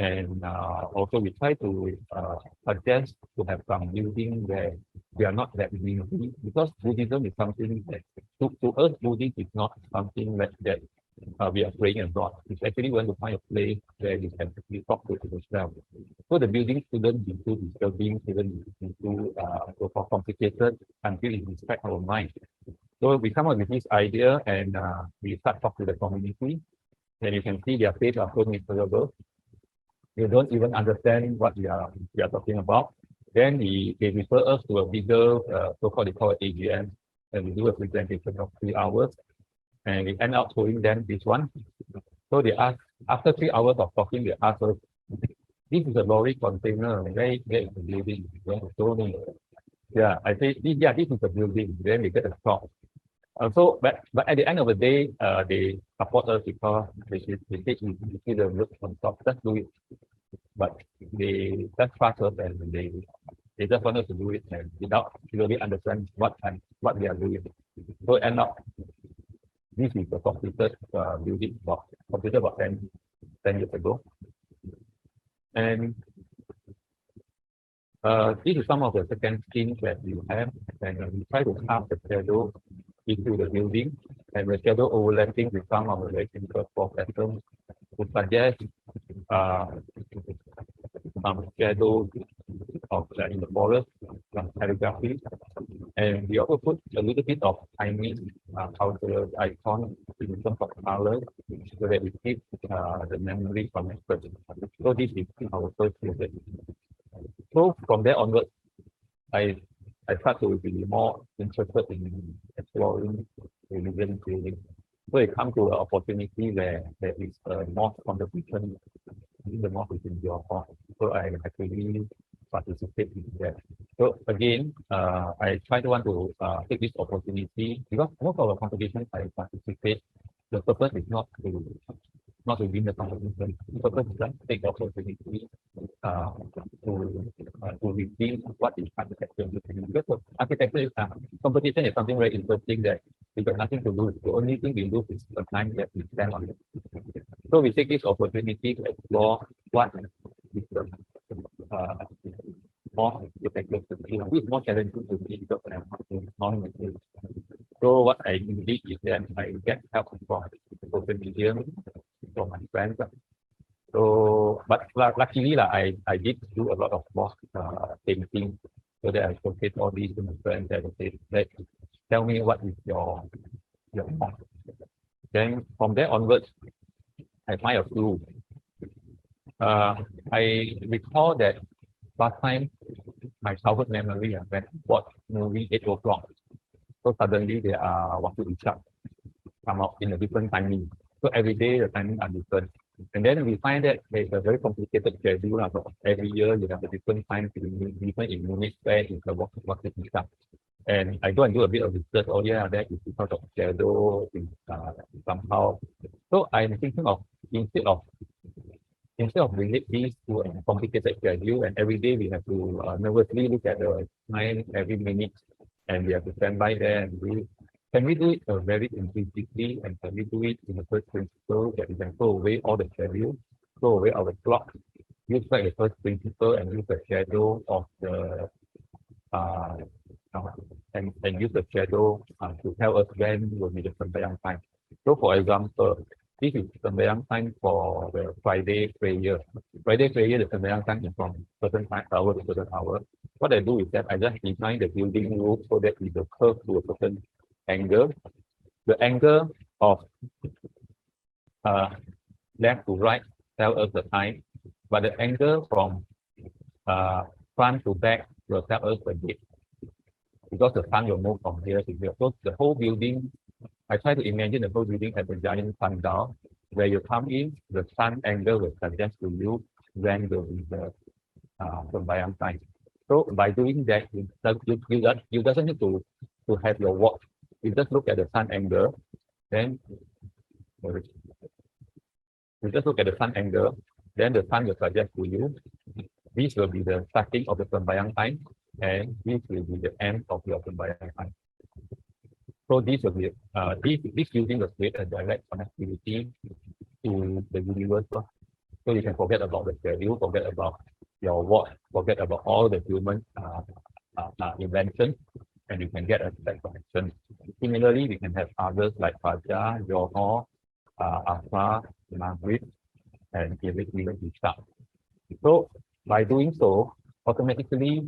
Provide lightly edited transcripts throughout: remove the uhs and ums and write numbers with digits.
And also we try to suggest to have some building where we are not that busy, because Buddhism is something that to us, Buddhism is not something that we are praying abroad. It's actually want to find a place where we can actually talk to yourself. So the building shouldn't be too disturbing, shouldn't be too so complicated until it distracts our mind. So we come up with this idea and we start talking to the community. And you can see their face are so miserable. They don't even understand what we are talking about. Then they refer us to a bigger so-called they call it AGM, and we do a presentation of 3 hours, and we end up showing them this one. So they ask, after 3 hours of talking, they ask us, this is a lorry container, where is the building? Yeah, I say, yeah, this is a building. Then we get a shock. But at the end of the day, they support us because they say, you see the look on top, just do it. But they just trust us and they just want us to do it and without really understand what we are doing. So end up, this is a completed building completed about 10 years ago. And this is some of the second schemes that we have, and we try to carve the shadow into the building, and the shadow overlapping with some of the very simple floor patterns to suggest some shadows of in the forest, some calligraphy, and we also put a little bit of Chinese cultural icon in terms of colors, so that it keeps the memory from expression. So this is our first visit. So from there onwards, I start to be more interested in exploring religion building. So it comes to an opportunity where there is a mosque competition in the mosque in Johor. So I actually participate in that. So again, I try to want to take this opportunity because most of the competitions I participate, the purpose is not to win the competition. The purpose is to take the opportunity to reveal what is architecture. Because architecture competition is something very interesting that we got nothing to lose. The only thing we lose is the time that we spend on it. So we take this opportunity to explore what is the more architecture, which is more challenging to me because I'm not. So what I did is that I get help from the social media, from my friends. So, but luckily, I did do a lot of mosque painting, so that I showcase all these to my friends and say, tell me what is your mosque. Then from there onwards, I find a clue. I recall that last time my childhood memory when I watched movie 8 o'clock. So suddenly there are Waktu Isyak come out in a different timing. So every day the timing are different. And then we find that there's a very complicated schedule. So every year you have a different time, different in units where is the Waktu Isyak. And I go and do a bit of research. Oh yeah, that is because of schedule somehow. So I'm thinking of instead of relate these to a complicated schedule, and every day we have to nervously look at the time every minute, and we have to stand by there and do it. Can we do it very intuitively, and can we do it in the first principle that we can throw away all the schedule, throw away our clock, use like the first principle and use the shadow of the and use the shadow to tell us when will be the sembahyang time. So for example, this is sembahyang time for the Friday prayer. Friday prayer, the sembahyang time is from certain time, hour to certain hour. What I do is that I just design the building roof so that it will curve to a certain angle. The angle of left to right tell us the time, but the angle from front to back will tell us the date, because the sun will move from here to here. So the whole building, I try to imagine the whole building as a giant sundial. Where you come in, the sun angle will suggest to you when will be the sembahyang time. So by doing that, you doesn't need to have your watch. You just look at the sun angle, then you just look at the sun angle, then the sun will suggest to you this will be the starting of the sembahyang time, and this will be the end of your sembahyang time. So this will be this building will create a direct connectivity to the universe. So you can forget about the schedule, forget about your work, forget about all the human invention, and you can get a set connection. Similarly, we can have others like Fajar, Johor, Afra, Maghrib, and even Ishaq. So by doing so, automatically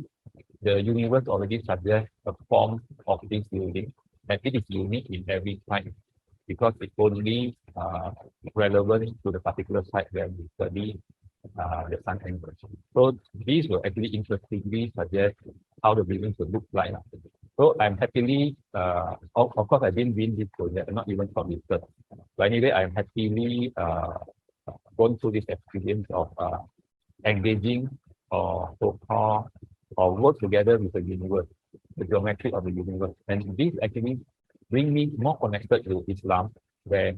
the universe already suggests a form of this building, and it is unique in every site because it's only relevant to the particular site where we study the sun angle. So these will actually interestingly suggest how the buildings will look like. So I'm happily, of course, I didn't win this project, not even shortlisted. But anyway, I'm happily gone through this experience of engaging or so-called or work together with the universe, the geometry of the universe. And this actually bring me more connected to Islam, where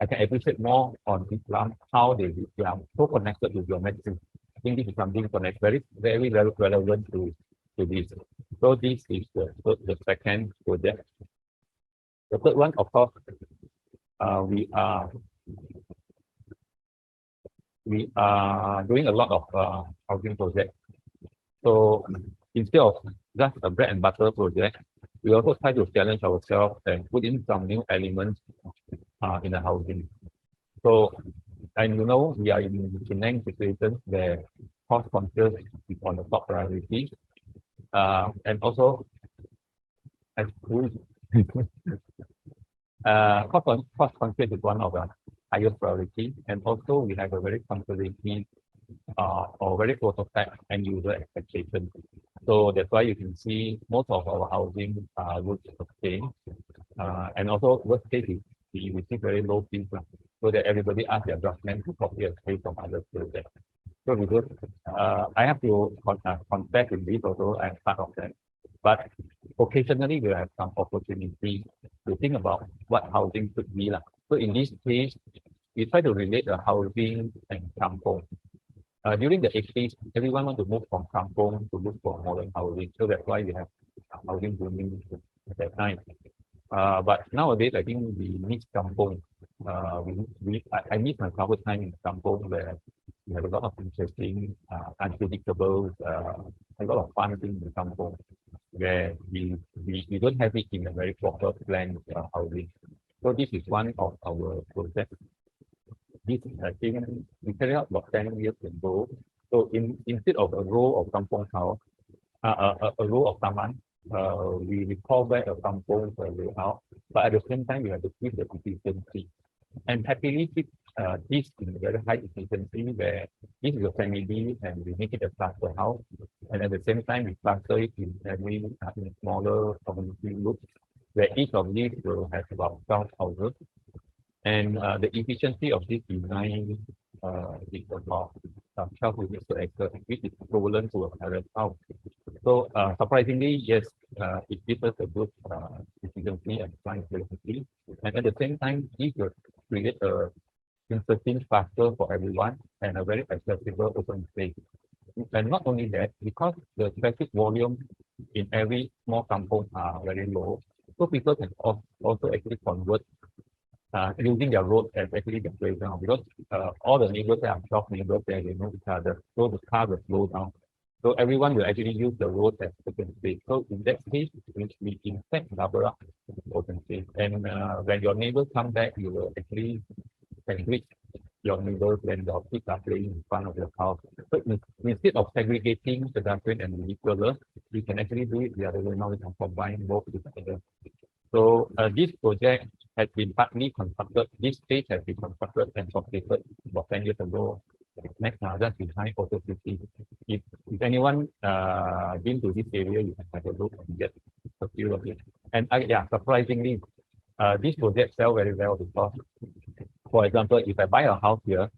I can appreciate more on Islam, how they are so connected to geometry. I think this is something very relevant to this. So this is the second project. The third one, of course, we are doing a lot of housing projects. So instead of just a bread and butter project, we also try to challenge ourselves and put in some new elements in the housing. So, and we are in Penang situation where cost conscious is on the top priority. And also, as cost conscious is one of the highest priority. And also, we have a very conservative or very prototype end user expectation. So that's why you can see most of our housing would sustain. And also, worst case is we receive very low fees, so that everybody asks their draftsman to copy and paste from other projects. So we do, I have to confess in this also, I'm part of that. But occasionally we have some opportunity to think about what housing could be. So in this case, we try to relate the housing and kampong. During the 80s, everyone want to move from kampong to look for modern housing. So that's why we have housing booming at that time. But nowadays, I think we miss kampong. I miss my childhood time in kampong where we have a lot of interesting, unpredictable, a lot of fun things in kampong where we don't have it in a very proper planned housing. So this is one of our projects. This, I think, we carried out about 10 years ago. So instead of a row of kampong house, a row of taman, we recall back a kampong layout, but at the same time, we have to keep the efficiency. And happily keep this in a very high efficiency where this is a family and we make it a cluster house. And at the same time, we cluster it in every in smaller community groups where each of these will have about 12 houses. And the efficiency of this design is about 12 units per acre, which is equivalent to a parent house. So surprisingly, yes, it gives us a good efficiency and price velocity. And at the same time, this will create a interesting factor for everyone and a very accessible open space. And not only that, because the traffic volume in every small kampong are very low, so people can also actually convert using their road as actually the playground, because all the neighbors there are 12 neighbors there, they know each other, so the car will slow down. So everyone will actually use the road as open space. So in that case, we in fact double up open space. And when your neighbors come back, you will actually can greet your neighbors when your kids are playing in front of your house. So instead of segregating pedestrian and vehicular, we can actually do it the other way. Now we can combine both together. So this project has been partly constructed. This stage has been constructed and completed about 10 years ago. Next, just behind Auto City. If anyone been to this area, you can have a look and get a feel of it. And yeah, surprisingly, this project sell very well because, for example, if I buy a house here,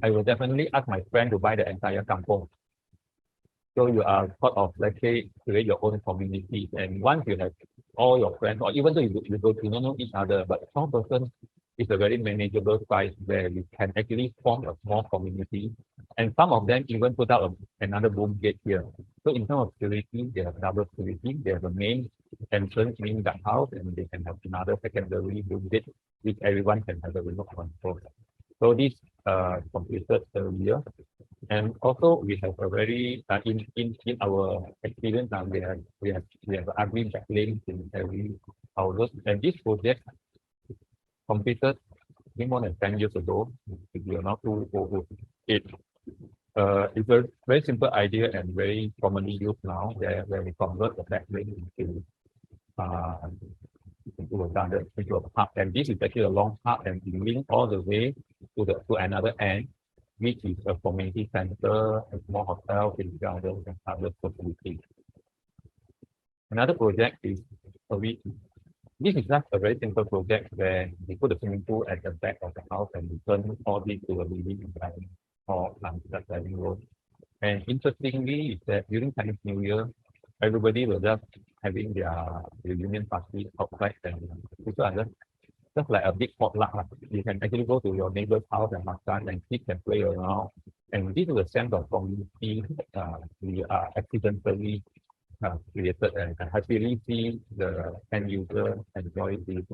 I will definitely ask my friend to buy the entire kampong. So you are part of, let's say, create your own community. And once you have all your friends, or even though you don't know each other, but one person is a very manageable size where you can actually form a small community. And some of them even put out another boom gate here. So in terms of security, they have double security. They have a main entrance in the house, and they can have another secondary boom gate, which everyone can have a remote control. So this completed earlier. And also we have a very in our experience now we have ugly backlinks in every houses, and this project completed I think more than 10 years ago. If you are not too old, it it's a very simple idea and very commonly used now, where we convert the backlink uh, into a garden, into a park. And this is actually a long park, and we link all the way to another end, which is a community center, a small hotel, with gardens and other facilities. Another project is this is just a very simple project where we put a swimming pool at the back of the house and we turn all this to a living environment or that living room. And interestingly is that during Chinese New Year, everybody will just having their reunion party outside, and people are just like a big potluck. You can actually go to your neighbor's house and makan, and kids can play around. And this is a sense of community we are accidentally created, and I happily see the end user enjoy this.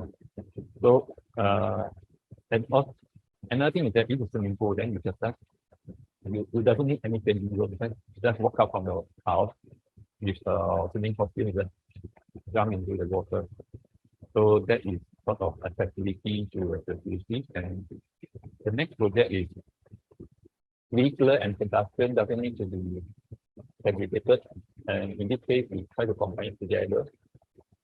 So and also, another thing is that if it's swimming pool, then you just you doesn't need anything. You just walk out from your house with swimming costume, just jump into the water. So that is sort of accessibility to accessibility. And the next project is vehicular and pedestrian doesn't need to be segregated. And in this case, we try to combine it together.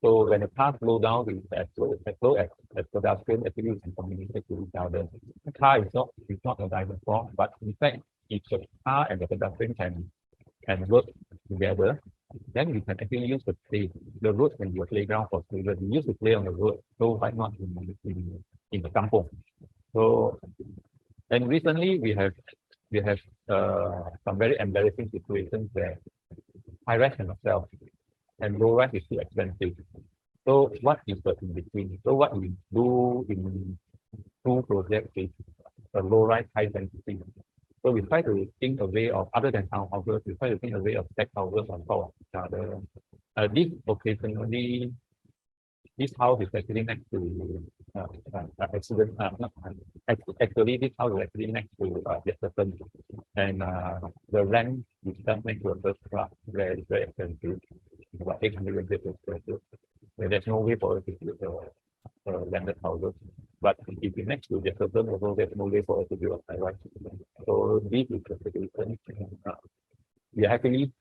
So when the car slow down, we as slow as pedestrian actually we can communicate to each other. The car is not a dinosaur, but in fact, if the car and the pedestrian can work together, then we can actually use the road can be a playground for children. We used to play on the road, so why not in the kampong? So, and recently we have some very embarrassing situations where high rise cannot sell and low rise is too expensive. So what is the in between? So what we do in two projects is a low rise high density. So we try to think a way of, other than townhouses, we try to think a way of stack houses on top of each other. This occasionally, this house is actually next to accident. Not actually, this house is actually next to Jefferson, and the rent is just next to a first class, where it's very expensive. It's about 800 per square foot. There's no way for us to build landed houses. But if we next to Jefferson, also there's no way for us to build a high rise. So this is the situation. We actually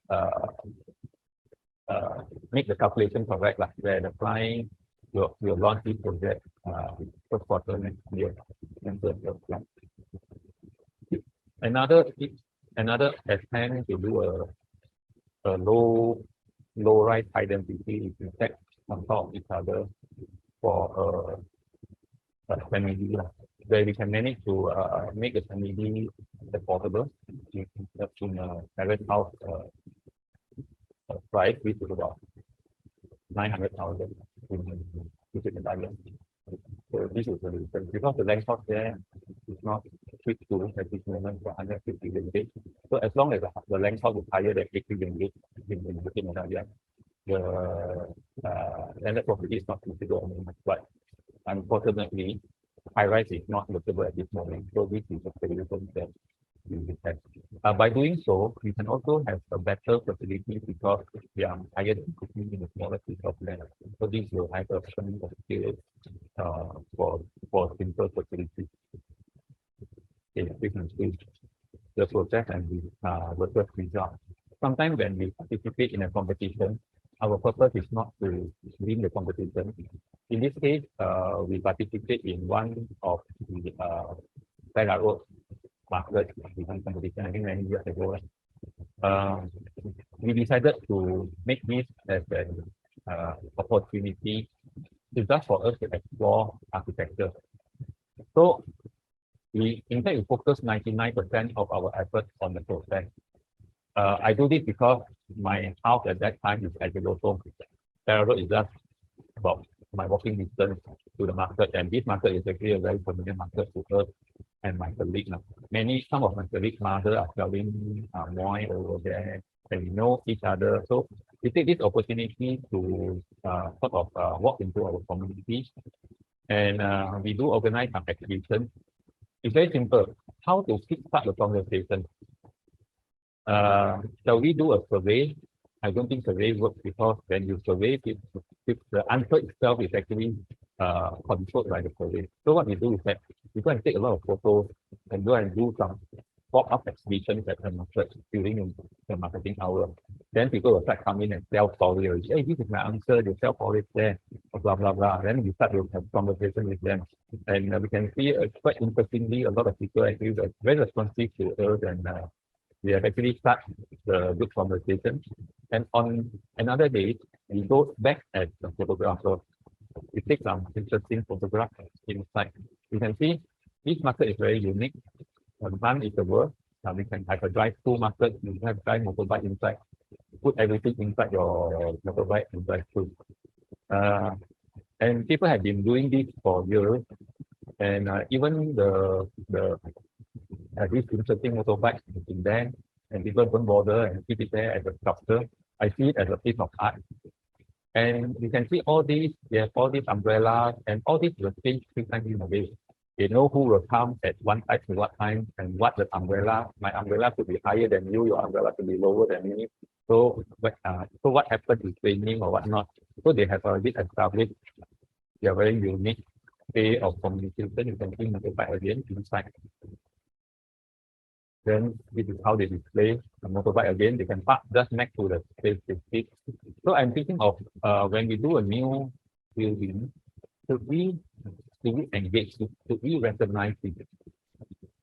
make the calculation correct, like where the client will launch this project first quarter next year. Another attempt to do a low rise high density is in fact on top of each other for a family, where we can manage to make a family affordable in a private house price, which is about 900,000 in Thailand. So this is the reason, because the land cost there is not fixed to at this moment for 150 ringgit. So as long as the land cost is higher than 80 ringgit in Thailand, the landed property is not considered anymore. But unfortunately, high rise is not workable at this moment. So this is the solution that we have. By doing so, we can also have a better facility because we are higher density in a smaller piece of land. So this will have a economy of scale for simple facilities. Okay, we can see the process and the first result. Sometimes when we participate in a competition, our purpose is not to win the competition. In this case, we participate in one of the Road market competition, I think many years ago. We decided to make this as an opportunity to just for us to explore architecture. So in fact, we focus 99% of our efforts on the process. I do this because my house at that time is at the Road. Road is just about my walking distance to the market, and this market is actually a very familiar market to us and my colleagues. Some of my colleagues' mother are selling wine over there, and we know each other. So we take this opportunity to sort of walk into our community, and we do organize some exhibitions. It's very simple. How to kickstart the conversation? Shall we do a survey? I don't think survey works because when you survey, the answer itself is actually controlled by the survey. So what we do is that we go and take a lot of photos and go and do some pop-up exhibitions at the market during the marketing hour. Then people will start coming and tell stories. Hey, this is my answer. They tell stories there, blah blah blah. Then we start to have conversation with them, and we can see quite interestingly a lot of people actually are very responsive to us, and we have actually started the good conversation. And on another day, we go back at the photographer. We take some interesting photographs inside. You can see this market is very unique. None is the world. We can have a drive-through market. You have drive motorbike inside. Put everything inside your motorbike and drive through. And people have been doing this for years. And even this interesting motorbike is in there, and people don't bother and keep it there as a sculpture. I see it as a piece of art. And you can see all these, they have all these umbrellas, and all these will change 3 times in a day. They know who will come at one time to what time, and what the umbrella. My umbrella could be higher than you, your umbrella could be lower than me. So what happens is training or whatnot. So they have already established their very unique way of communication. You can see motorbike again inside. Then this is how they display the motorbike again. They can park just next to the space they sit. So I'm thinking of when we do a new building, should we engage? Should we recognize it?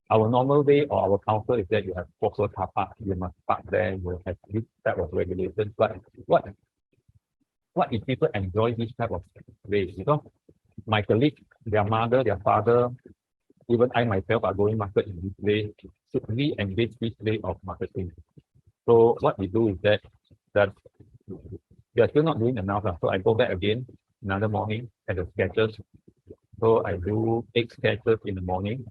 Our normal way or our culture is that you have proper car park, you must park there, you have this type of regulations. But what if people enjoy this type of way? Because my colleague, their mother, their father, even I myself are going market in this way. Should we engage this way of marketing? So what we do is that we are still not doing enough. So I go back again another morning at the sketches. So I do 8 sketches in the morning.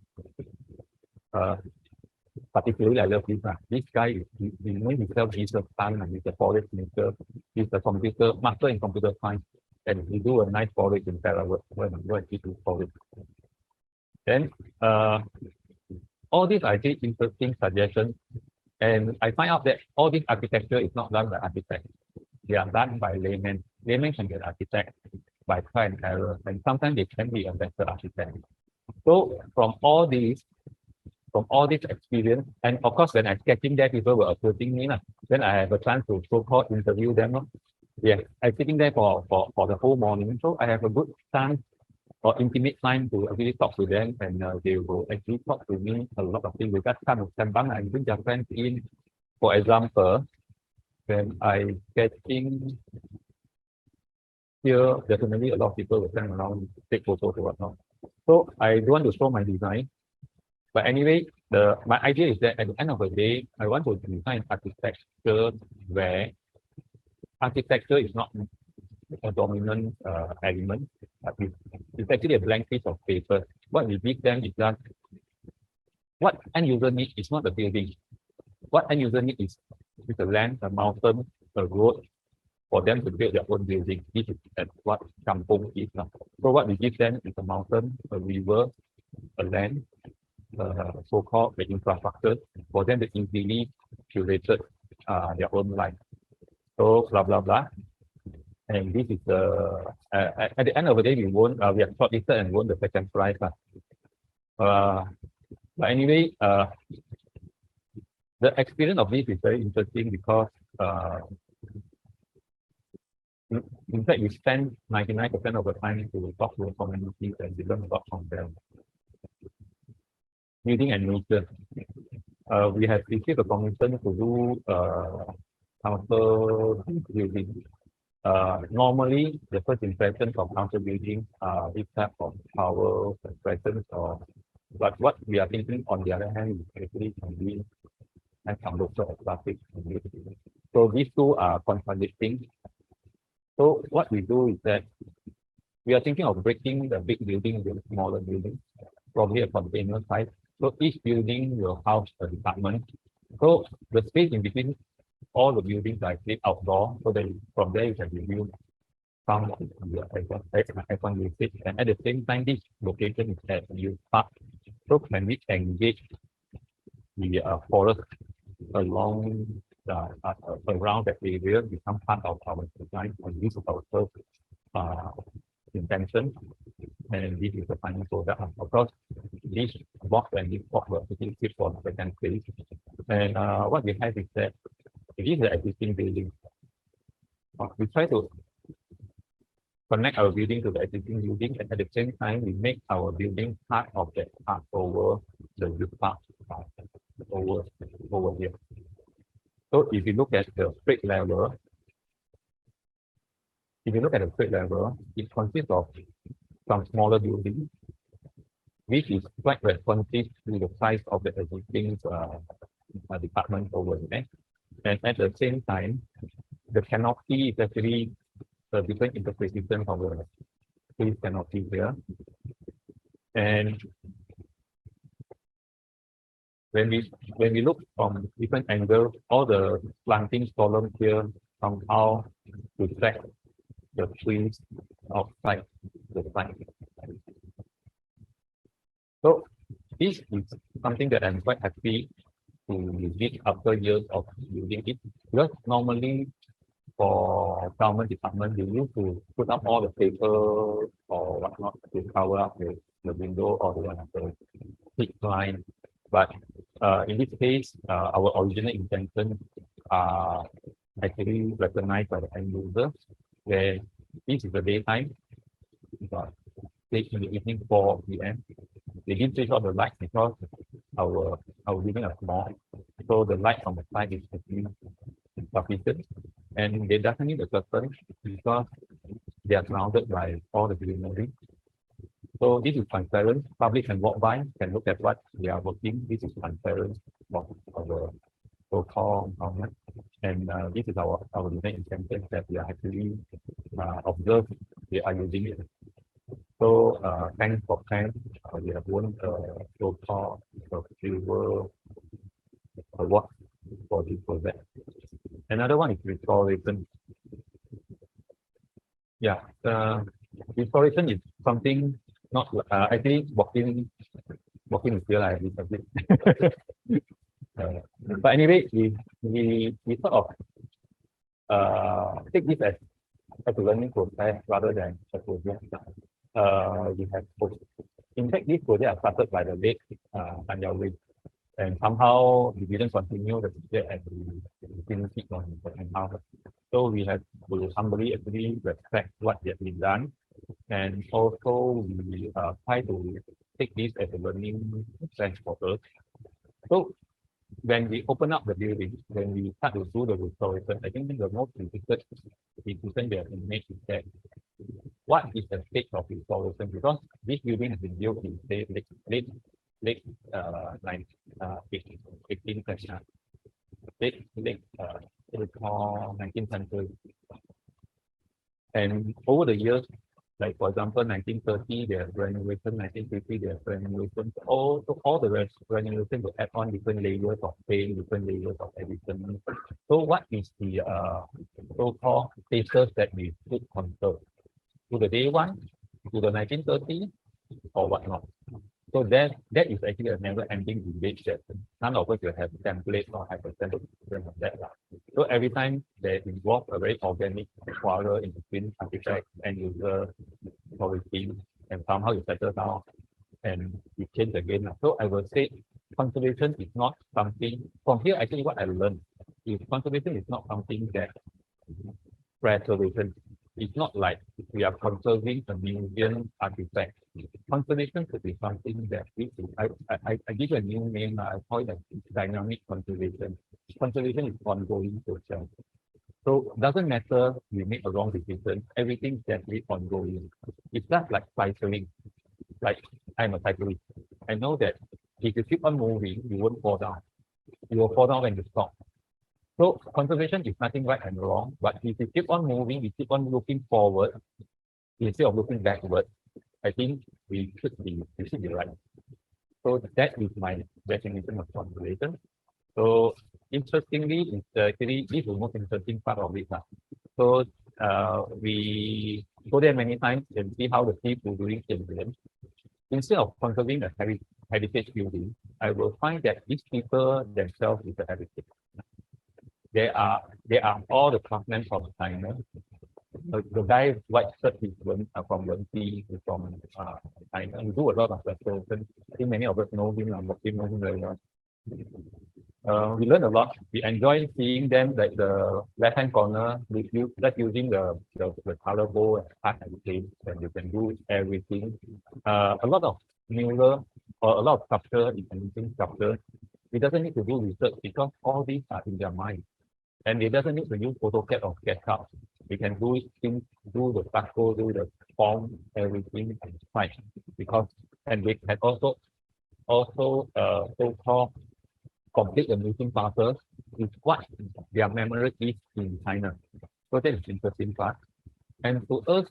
Particularly I love this. This guy is he knows himself, he's a son and he's a forest maker. He's a computer master in computer science. And he do a nice forest in Sarawak when he do forest. Then all these I did interesting suggestions, and I find out that all this architecture is not done by architects. They are done by laymen. Laymen can get architects by trial and error, and sometimes they can be a better architect. So from all this experience, and of course when I'm sketching there, people were approaching me. Then I have a chance to so-called interview them. Yeah, I'm sitting there for the whole morning. So I have a good chance or intimate time to actually talk to them, and they will actually talk to me a lot of things. Because kind of sembang and bring their friends in. For example, when I sketching here, definitely a lot of people will stand around, take photos or whatnot. So I don't want to show my design. But anyway, my idea is that at the end of the day, I want to design architecture where architecture is not a dominant element, but it's actually a blank piece of paper. What we give them is that what end user needs is not the building. What end user needs is a land, a mountain, a road for them to build their own building. This is what kampung is now. So what we give them is a mountain, a river, a land, so-called the infrastructure for them to easily curate their own life. So blah blah blah. And this is at the end of the day, we have shortlisted and won the second prize. But anyway, the experience of this is very interesting because in fact, we spend 99% of the time to talk to the communities and we learn a lot from them. Building and nature. We have received a commission to do council building. Normally, the first impression from council building are this type of power presence, but what we are thinking on the other hand is actually can be have some local traffic. So these two are contradicting. So what we do is that we are thinking of breaking the big building into smaller buildings, probably a container size. So each building will house a department. So the space in between all the buildings are actually outdoor, so that from there you can review some of the icon usage. And at the same time, this location is at you park So can we engage the forest along around that area become part of our design, and this is our first uh, intention, and this is the final product. Of course, this box and this box were pretty fit for the second phase. And what we have is that this is the existing building. We try to connect our building to the existing building, and at the same time, we make our building part of that park over the rooftop over here. So if you look at the street level, it consists of some smaller buildings, which is quite responsive to the size of the existing department over there. And at the same time, the canopy is actually a different interpretation of the trees canopy here. And when we look from different angles, all the planting columns here somehow reflect the trees outside the site. So this is something that I'm quite happy to visit after years of using it, because normally for government department, they used to put up all the paper or whatnot to cover up the window or the thick line. But in this case, our original intention are actually recognized by the end user, where this is the daytime, but late in the evening 4 p.m. They didn't switch off the light because our building is small, so the light from the side is actually sufficient, and they doesn't need a curtain because they are surrounded by all the greenery. So this is transparent. Public can walk by, can look at what they are working. This is transparent of our so-called environment, and this is our design intention that we are actually observe they are using it. So thanks for time. We have won so-called silver award for this project. Another one is restoration. Yeah, restoration is something not actually walking is still like a bit. But anyway, we sort of take this as a learning process rather than a project. We have, in fact, this project started by the late Tan Yao Wei, and somehow we didn't continue the project and we didn't keep on the second half. So we have to humbly actually respect what they have been done, and also we try to take this as a learning process for us. So when we open up the building, when we start to do the restoration, I think the most difficult decision we have to make is that what is the stage of restoration? Because this building has been built in say late 18th century, late 19th century, and over the years, like for example, 1930 there's renovation, 1950 there's renovation. All the renovation will add on different layers of paint, different layers of addition. So what is the so-called status that we should conserve? To the day one, to the 1930, or whatnot. So that is actually a never-ending debate that none of us will have templates or have a template of that. So every time they involve a very organic quarrel in between architect and user policy, and somehow you settle down and you change again. So I will say conservation is not something, from here actually what I learned is conservation is not something that preservation. It's not like we are conserving a museum artifact. Conservation could be something that I give a new name. I call it dynamic conservation. Conservation is ongoing process. So it doesn't matter we make a wrong decision. Everything is definitely ongoing. It's just like cycling. Like I'm a cyclist. I know that if you keep on moving, you won't fall down. You will fall down when you stop. So conservation is nothing right and wrong, but if you keep on moving, we keep on looking forward instead of looking backward, I think we should be right. So that is my definition of conservation. So interestingly, it's actually this is the most interesting part of it. So we go there many times and see how the people doing things. instead of conserving a heritage building, I will find that these people themselves is the heritage. They are all the craftsmen from China. The guy white shirt is from Wenxi, he's from China. He do a lot of restoration. I think many of us know him and know him very well. We learn a lot. We enjoy seeing them, like the left-hand corner, that's using the color bowl and art and paint, and you can do everything. A lot of mural or a lot of sculpture, you can using sculpture. It doesn't need to do research because all these are in their mind. And it doesn't need to use AutoCAD or SketchUp. We can do it, do the stucco, do the form, everything fine. Because, and we can also so-called complete the missing puzzle is what their memory is in China. So that is interesting part. And to us,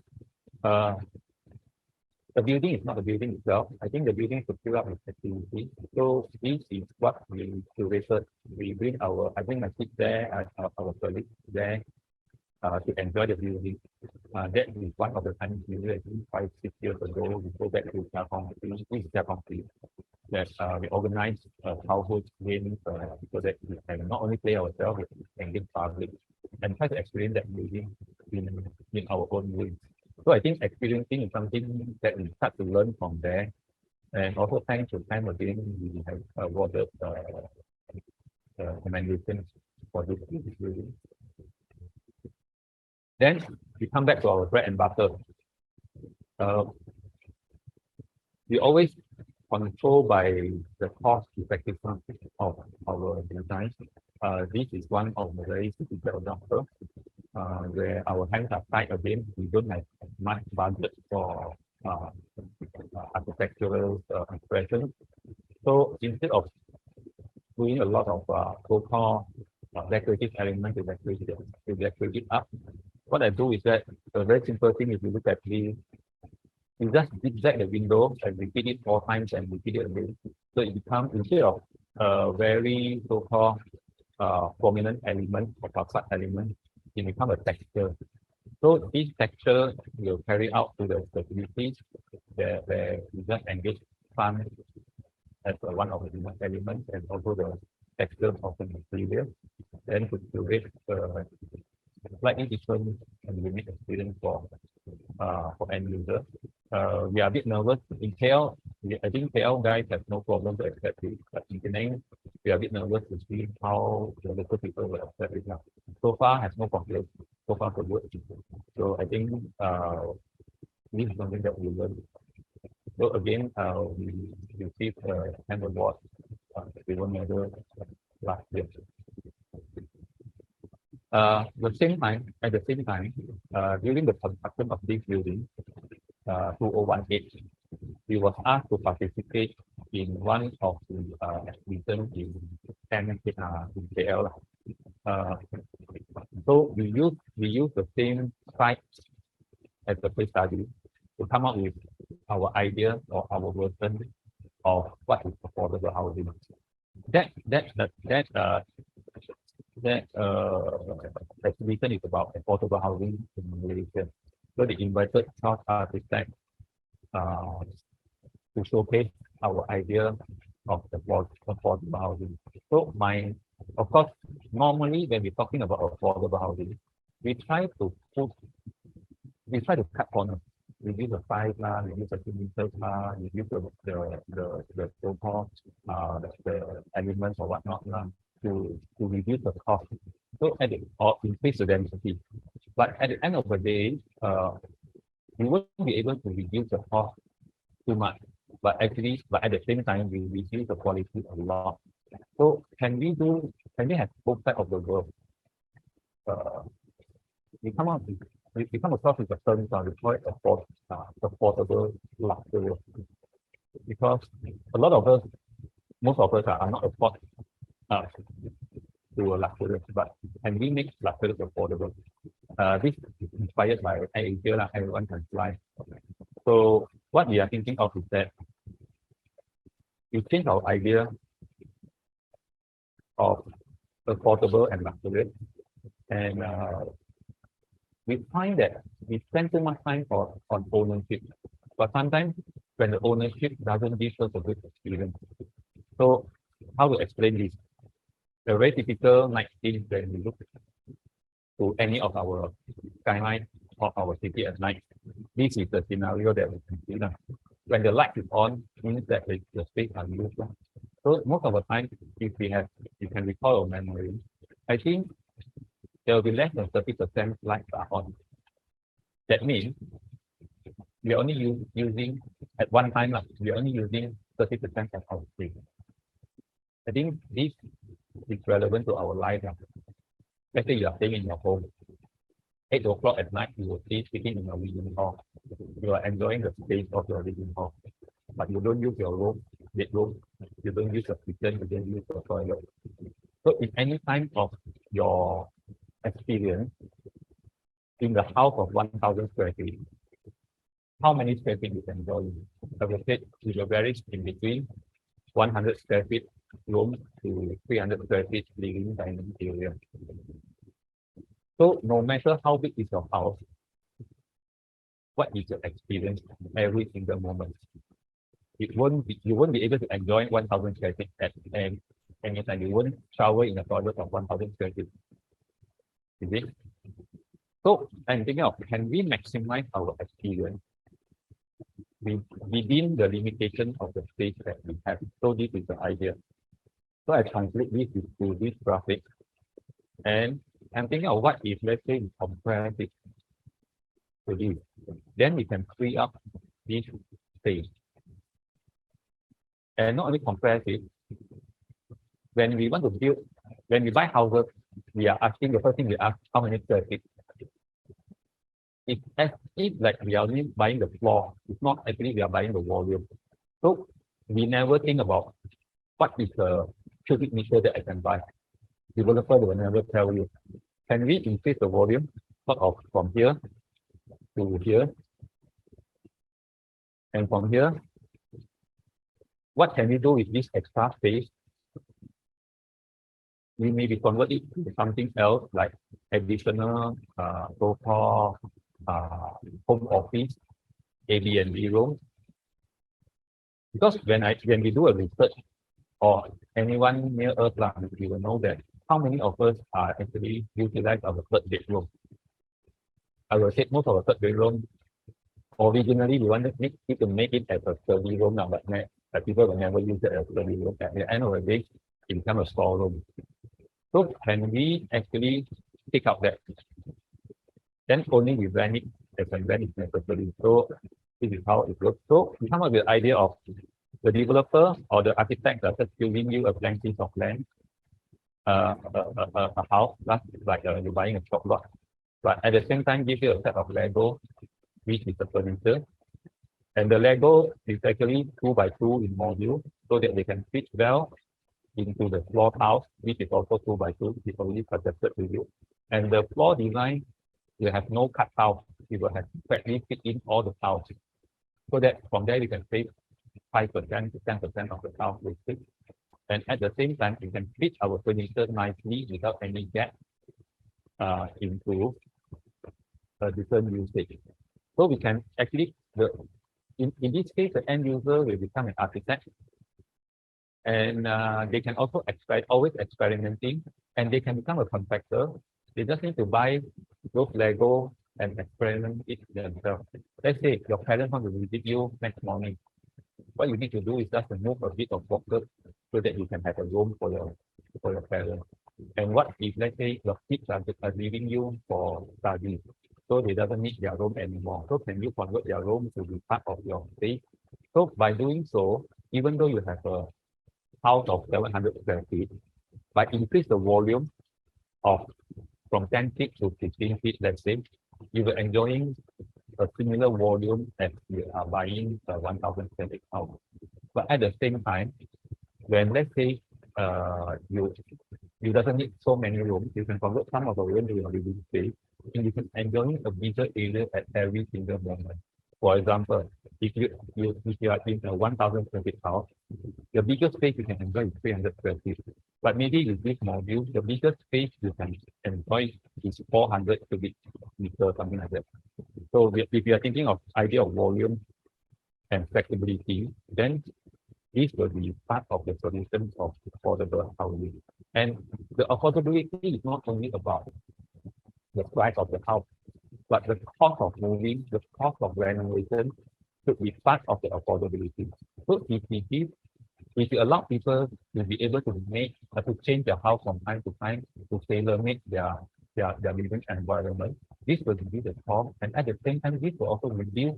the building is not the building itself. I think the building is to fill up with activity. So this is what we curated. We bring I bring my kids there, our colleagues there, to enjoy the building. That is one of the times we did 5-6 years ago. We go back to Xiaopeng, that we organize childhood games so that we can not only play ourselves, but engage public and try to experience that building in our own ways. So I think experiencing is something that we start to learn from there. And also time to time again, we have awarded commendations for this building. Then we come back to our bread and butter. We always control by the cost effectiveness of our design. This is one of the very typical examples where our hands are tight again. We don't have much budget for architectural expression. So instead of doing a lot of so-called decorative elements to decorate it up, what I do is that a very simple thing. If you look at this, you just zigzag the window and repeat it 4 times and repeat it again. So it becomes, instead of a very so-called prominent element or facade element, it becomes a texture. So this texture will carry out to the facilities where you just engage sun as one of the elements and also the texture of the material. Then to create slightly different and unique experience for end user. We are a bit nervous in KL. I think KL guys have no problem to accept it, but in Penang, we are a bit nervous to see how the local people will accept it now. So far, has no complaints. So far, so good. So I think this is something that we learn. So again, we received an award, silver medal last year. At the same time, during the construction of this building, 2018, we was asked to participate in one of the exhibitions in KL. So we use the same site as the case study to come up with our idea or our version of what is affordable housing. That exhibition is about affordable housing in Malaysia. So they invited South architects to showcase our idea of the affordable housing. So of course, normally when we're talking about affordable housing, we try to cut corners. We use a 5 we use a 2 meters we use the so-called the elements or whatnot to reduce the cost. So or increase the density. But at the end of the day, we won't be able to reduce the cost too much. But at the same time, we reduce the quality a lot. So can we have both sides of the world? We come across with the terms we call it affordable luxury. Because a lot of us, most of us are not afford to a luxury, but can we make luxury affordable? This is inspired by Asia, everyone can fly. So what we are thinking of is that we change our idea of affordable and luxury, and we find that we spend too much time on ownership, but sometimes when the ownership doesn't give us a good experience. So how to explain this? A very typical night scene when we look to any of our skyline of our city at night. This is the scenario that we can see now. When the light is on, means that the space are used. So most of the time, if you can recall your memory, I think there will be less than 30% lights are on. That means we are only using at one time, we are only using 30% of our space. I think this is relevant to our life. Let's say you are staying in your home. 8 o'clock at night, you will be sitting in your living hall. You are enjoying the space of your living hall. But you don't use your room, bedroom, you don't use your kitchen, you don't use your toilet. So in any time of your experience in the house of 1,000 square feet, how many square feet you can enjoy? I will say if you vary in between 100 square feet room to 300 square feet living dining area. So no matter how big is your house, what is your experience every single moment? You won't be able to enjoy 1,000 square feet at any time. You won't shower in a toilet of 1,000 square feet. Is it? So I'm thinking of, can we maximize our experience within the limitation of the space that we have? So this is the idea. So I translate this to this graphic, and I'm thinking of what if, let's say, we compress it to this, then we can free up this space. And not only compress it, when we want to build, when we buy houses, we are asking, the first thing we ask, how many square feet? It's as if like we are only buying the floor. It's not actually we are buying the volume. So we never think about what is the cubic meter that I can buy. Developer will never tell you. Can we increase the volume sort of from here to here? And from here, what can we do with this extra space? We maybe convert it to something else like additional so-called home office, Airbnb room. Because when we do a research, or anyone near us, we will know that how many of us are actually utilize our third bedroom. I will say most of our third bedroom, originally we wanted it to make it as a study room, but people will never use it as a study room. At the end of the day, it becomes a storeroom. So can we actually take out that? Then only we rent it as and when it's necessary. So this is how it works. So we come up with the idea of the developer or the architect are just giving you a blank piece of land, a house, like you're buying a shop lot. But at the same time, give you a set of Lego, which is the furniture. And the Lego is actually 2 by 2 in module, so that they can fit well into the floor tiles, which is also 2 by 2, it's already suggested to you. And the floor design, you have no cut tiles. You will have correctly fit in all the tiles. So that from there you can save 5% to 10% of the tile wastage. And at the same time, you can fit our furniture nicely without any gap into a different usage. So we can actually, in this case, the end user will become an architect. And they can also always experimenting, and they can become a contractor. They just need to buy those Lego and experiment it themselves. Let's say your parents want to visit you next morning. What you need to do is just to move a bit of boxes so that you can have a room for your parents. And what if, let's say, your kids are leaving you for study, so they doesn't need their room anymore. So can you convert their room to be part of your space? So by doing so, even though you have a house of 700 square feet, by increase the volume of from 10 feet to 15 feet, let's say, you will enjoying a similar volume as you are buying a 1,000 square feet house. But at the same time, when let's say you doesn't need so many rooms, you can convert some of the rooms to your living space, and you can enjoy a bigger area at every single moment. For example, if you are in a 1,000 square feet house, the biggest space you can enjoy is 300 square feet. But maybe with this module, the biggest space you can enjoy is 400 cubic meters, something like that. So if you are thinking of idea of volume, and flexibility, then this will be part of the solution of affordable housing. And the affordability is not only about the price of the house, but the cost of moving, the cost of renovation should be part of the affordability. So if you allow people to be able to to change their house from time to time, to tailor-make their living environment, this will reduce the cost, and at the same time, this will also reduce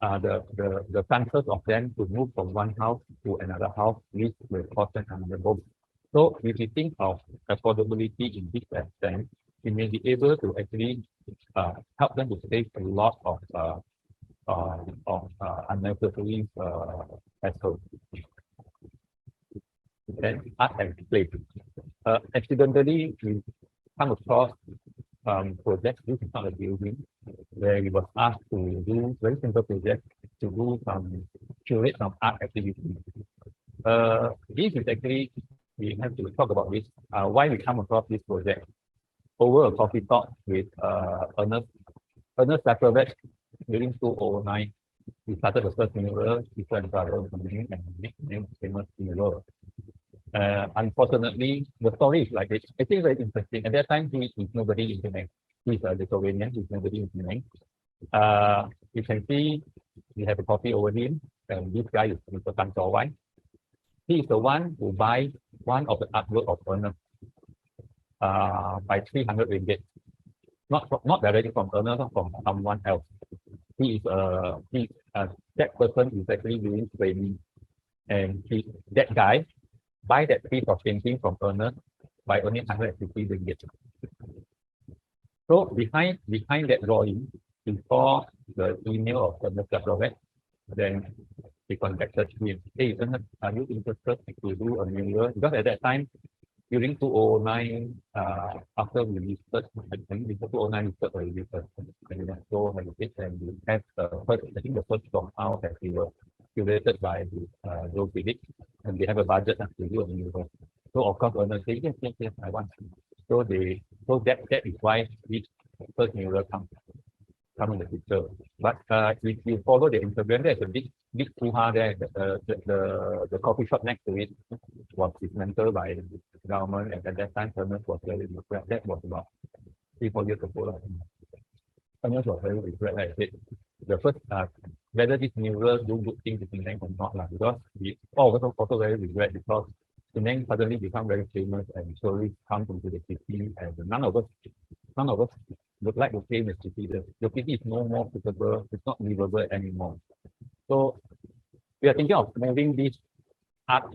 the chances of them to move from one house to another house, which will cost them another home. So if you think of affordability in this extent, you may be able to actually help them to save a lot of unnecessary hassle. Then art and play. Accidentally, we come across project. This is not a building, where we were asked to do very simple project to do curate some art activities. This is actually, we have to talk about this. Why we come across this project over a coffee talk with Ernest Sackerbeck during 2009. We started the first mural, different brothers and nicknamed famous mural. Unfortunately, the story is like this. I think very interesting. At that time, he is nobody in Penang. He's a Lithuanian. He's nobody in Penang. You can see we have a copy over him. And this guy is Mr. Tan Chawai. He is the one who buys one of the artwork of Ernest by 300 ringgit. Not directly from Ernest, from someone else. That person is actually doing training, and that guy buy that piece of painting from Ernest by only 150 ringgit. So behind that drawing, we saw the email of Ernest Sackerbeck. Then we contacted him. Hey, Ernest, are you interested to do a mural? Because at that time, during 2009, after we listed, I think before 2009 listed already, and so heritage, and we had the first shop house that we were curated by Joe Phillips, and they have a budget to do a mural. So of course, Ernest said, yes, I want to. So that is why this first mural come in the picture. But if you follow the Instagram, there's a big hoo-ha there. The coffee shop next to it was dismantled by the government, and at that time, Ernest was very regret. That was about 3-4 years ago. Ernest was very regret. Like I said, the first whether this mural do good things in Penang or not, because we all of us also very regret, because Penang suddenly become very famous and tourists come into the city, and none of us would like to stay in the city. The city is no more suitable, it's not livable anymore. So we are thinking of moving this art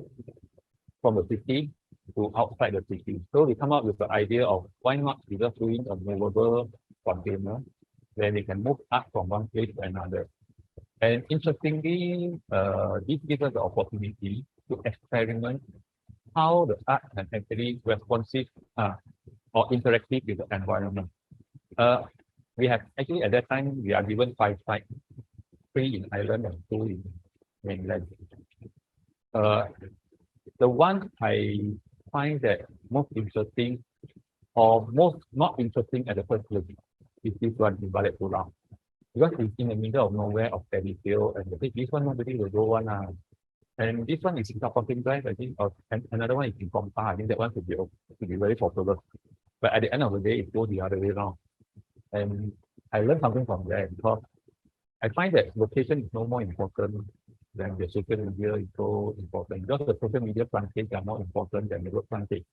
from the city to outside the city. So we come up with the idea of why not we just doing a movable container where we can move art from one place to another. And interestingly, this gives us the opportunity to experiment how the art can actually responsive or interactive with the environment. We have actually at that time we are given 5 sites, 3 in Ireland and 2 in mainland. The one I find that most interesting, or most not interesting at the first place, is this one in Balik Pulau, because it's in the middle of nowhere of Peripheral, and this one nobody will go one. And this one is in Supporting Drive, I think, and another one is in Kompa. I think that one should be very popular. But at the end of the day, it goes the other way around. And I learned something from there, because I find that location is no more important than the social media is so important. Because the social media frontage are more important than the road frontage.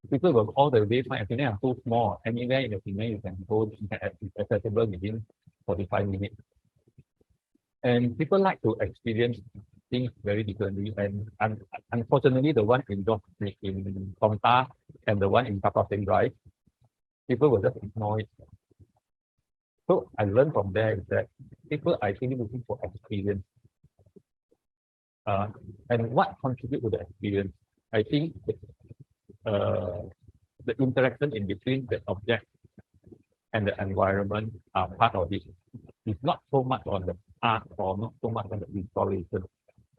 People will all the way find Penang are too small. Anywhere in the Penang you can go, it's accessible within 45 minutes. And people like to experience things very differently. And unfortunately, the one in Komta and the one in Supporting Drive, people will just ignore it. So I learned from there is that people are actually looking for experience. And what contributes to the experience? I think the interaction in between the object and the environment are part of it. It's not so much on the art or not so much on the installation.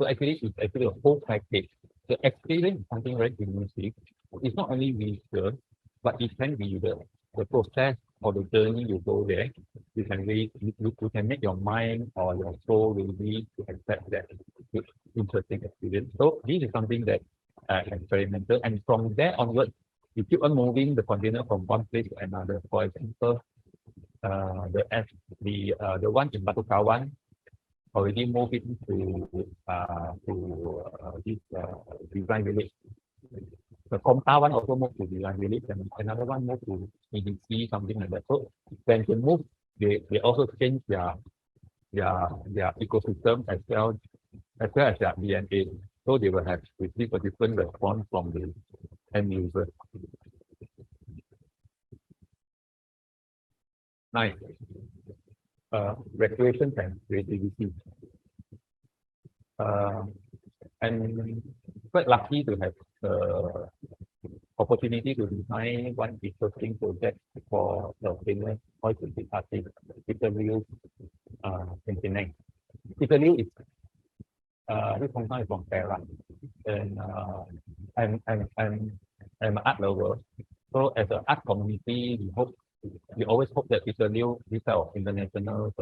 So actually, it's actually a whole package. The experience is something very immersive. It's not only visual, but it can be the process for the journey you go there, you can really, you can make your mind or your soul really to accept that interesting experience. So this is something that experimental, and from there onwards, you keep on moving the container from one place to another. For example, the one in Batu Kawan already moved into this design village. The Komta one also moved to design village, and another one moved to EDC, something like that. So when they move, they also change their ecosystem as well as their DNA. So they will have receive a different response from the end user. Nice. Recreation and creativity. And quite lucky to have the opportunity to design one interesting project for the famous voice artist, Peter Liu, in Penang. Peter Liu is this hometown is from Perak, and I'm an art lover. So as an art community, we always hope that Peter Liu, this type of international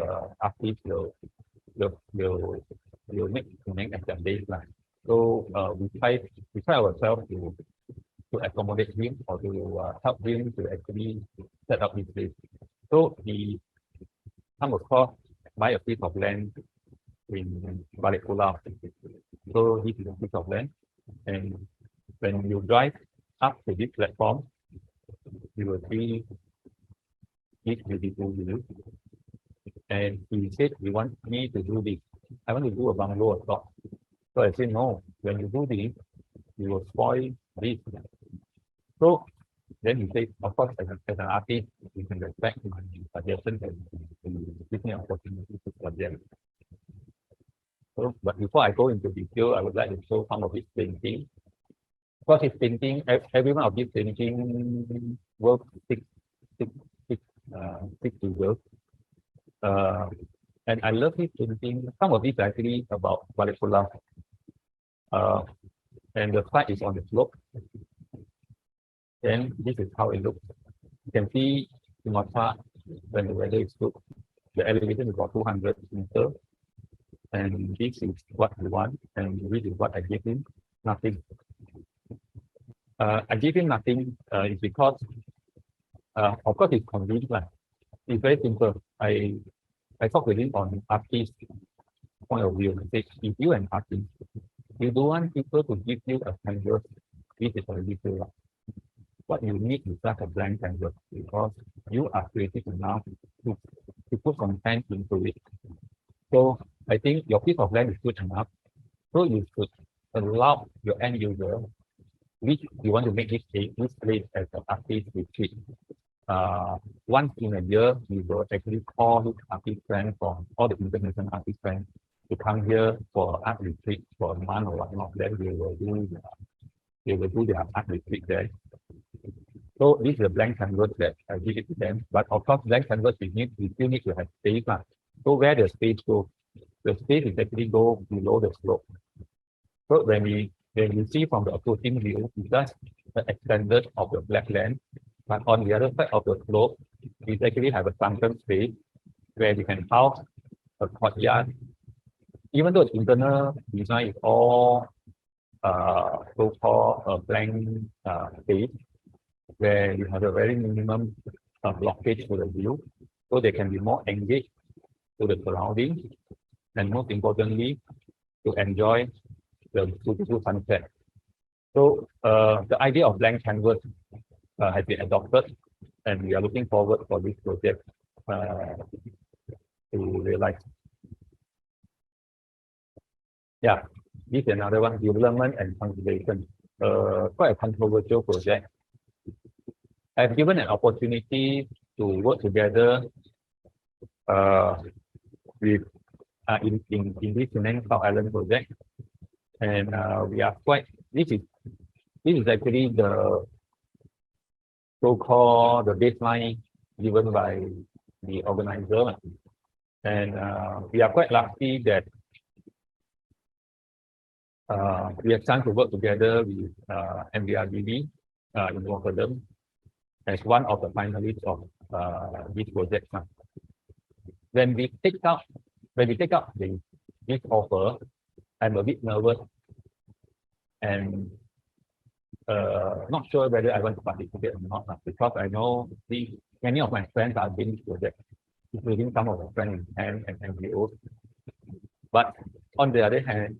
artists will make Penang as their baseline. So we try ourselves to accommodate him or to help him to actually set up his place. So he come across buy a piece of land in Balik Pulau. So this is a piece of land, and when you drive up to this platform, you will see this beautiful view. And he said, "You want me to do this? I want to do a bungalow on top." So I said, "No, when you do this, you will spoil this." So then he said, "Of course, as an artist, you can respect my suggestion and give me an opportunity to suggest." So, but before I go into detail, I would like to show some of his painting. Because his painting, every one of these painting work six figures. And I love his painting. Some of these are actually about Balik Pulau. And the site is on the slope. Then this is how it looks. You can see Sumatra when the weather is good. The elevation is about 200 meters. And this is what we want, and this is what I gave him, nothing. I gave him nothing is because, of course, it's convenient. It's very simple. I talked with him on artist point of view. I said, if you're an artist, you don't want people to give you a canvas, this is already full. What you need is just a blank canvas, because you are creative enough to put content into it. So I think your piece of land is good enough. So you should allow your end user, which you want to make this place as an artist retreat. Once in a year, we will actually call this artist friend from all the international artist friends to come here for art retreat for a month or whatnot. Then they will do their art retreat there. So this is a blank canvas that I give it to them. But of course, blank canvas we still need to have space. So where the space goes? The space is actually go below the slope. So when you see from the approaching view, it's just the extended of the black land. But on the other side of the slope, we actually have a sunken space where you can house a courtyard. Even though the internal design is all so-called a blank space, where you have a very minimum blockage to the view, so they can be more engaged to the surroundings, and most importantly, to enjoy the beautiful sunset. So the idea of blank canvas has been adopted, and we are looking forward for this project to realize. Yeah, this is another one, development and conservation. Quite a controversial project. I've given an opportunity to work together with in this Penang South Island project, and we are quite. This is actually the so-called the baseline given by the organizer, and we are quite lucky that we have chance to work together with MBRDB in Rotterdam. as one of the finalists of this project. When we take up this offer, I'm a bit nervous and not sure whether I want to participate or not, because I know many of my friends are doing this project, including some of my friends in and NGOs. But on the other hand,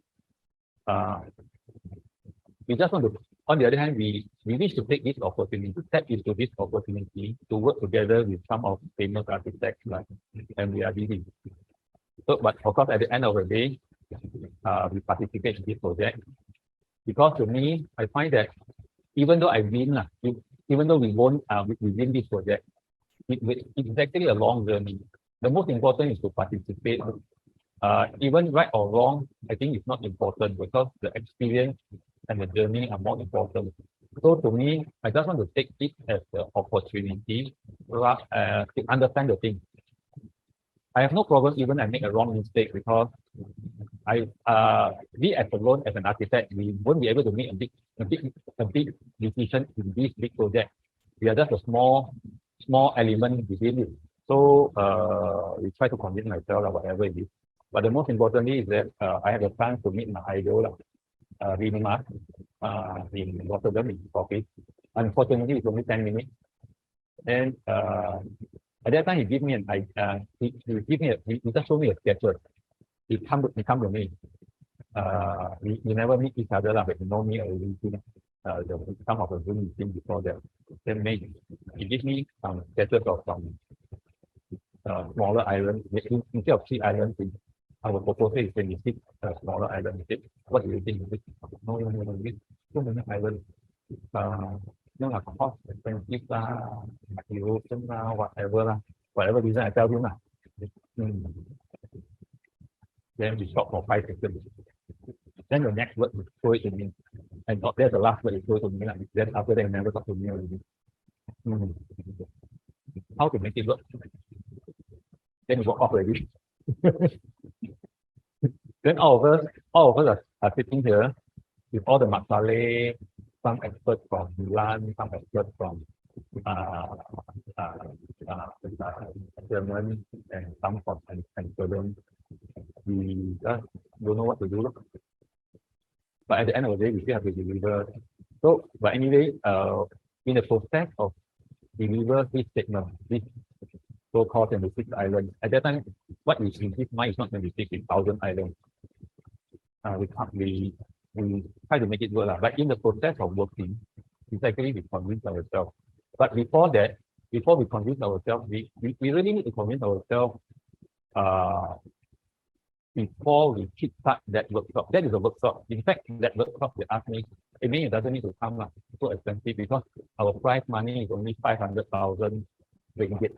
we just want to, on the other hand, we wish to take this opportunity, to tap into this opportunity to work together with some of famous architects like MBRDD. So, but of course, at the end of the day, we participate in this project because to me, I find that even though I win, even though we won, we win this project, it's actually a long journey. The most important is to participate. Even right or wrong, I think it's not important because the experience and the journey are more important. So to me, I just want to take it as an opportunity to understand the thing. I have no problem even I make a wrong mistake because we as alone as an architect, we won't be able to make a big decision in this big project. We are just a small element within it. So we try to convince myself or whatever it is. But the most importantly is that I have a chance to meet my idol, Rima, in Rotterdam in office. Unfortunately, it's only 10 minutes. And at that time, he gave me he just showed me a sketcher. He come to me. We never meet each other, but he know me already. Some of the Zoom meeting before that. Then he gave me some sketches of some smaller islands. Instead of 3 islands, our proposal is 26 smaller islands. What do you think? No, so many islands. Cost expensive erosion whatever reason I tell him Then we stop for 5 seconds. Then the next word is throw it to me. And there's the last word is throw it to me. Then after that, he never talk to me already. How to make it work? Then he walk off already. Then all of us are sitting here with all the Marsale, some experts from Milan, some experts from Germany, and some from Amsterdam. We just don't know what to do. But at the end of the day, we still have to deliver. So, but anyway, in the process of deliver this statement, this so-called 26 islands, at that time, what is in his mind is not 26, it's 1,000 islands. We try to make it work, but in the process of working, it's actually we convince ourselves. But before we convince ourselves, we really need to convince ourselves before we kickstart that workshop. That is a workshop. In fact, that workshop, they asked me, it means it doesn't need to come up so expensive because our prize money is only 500,000 ringgit.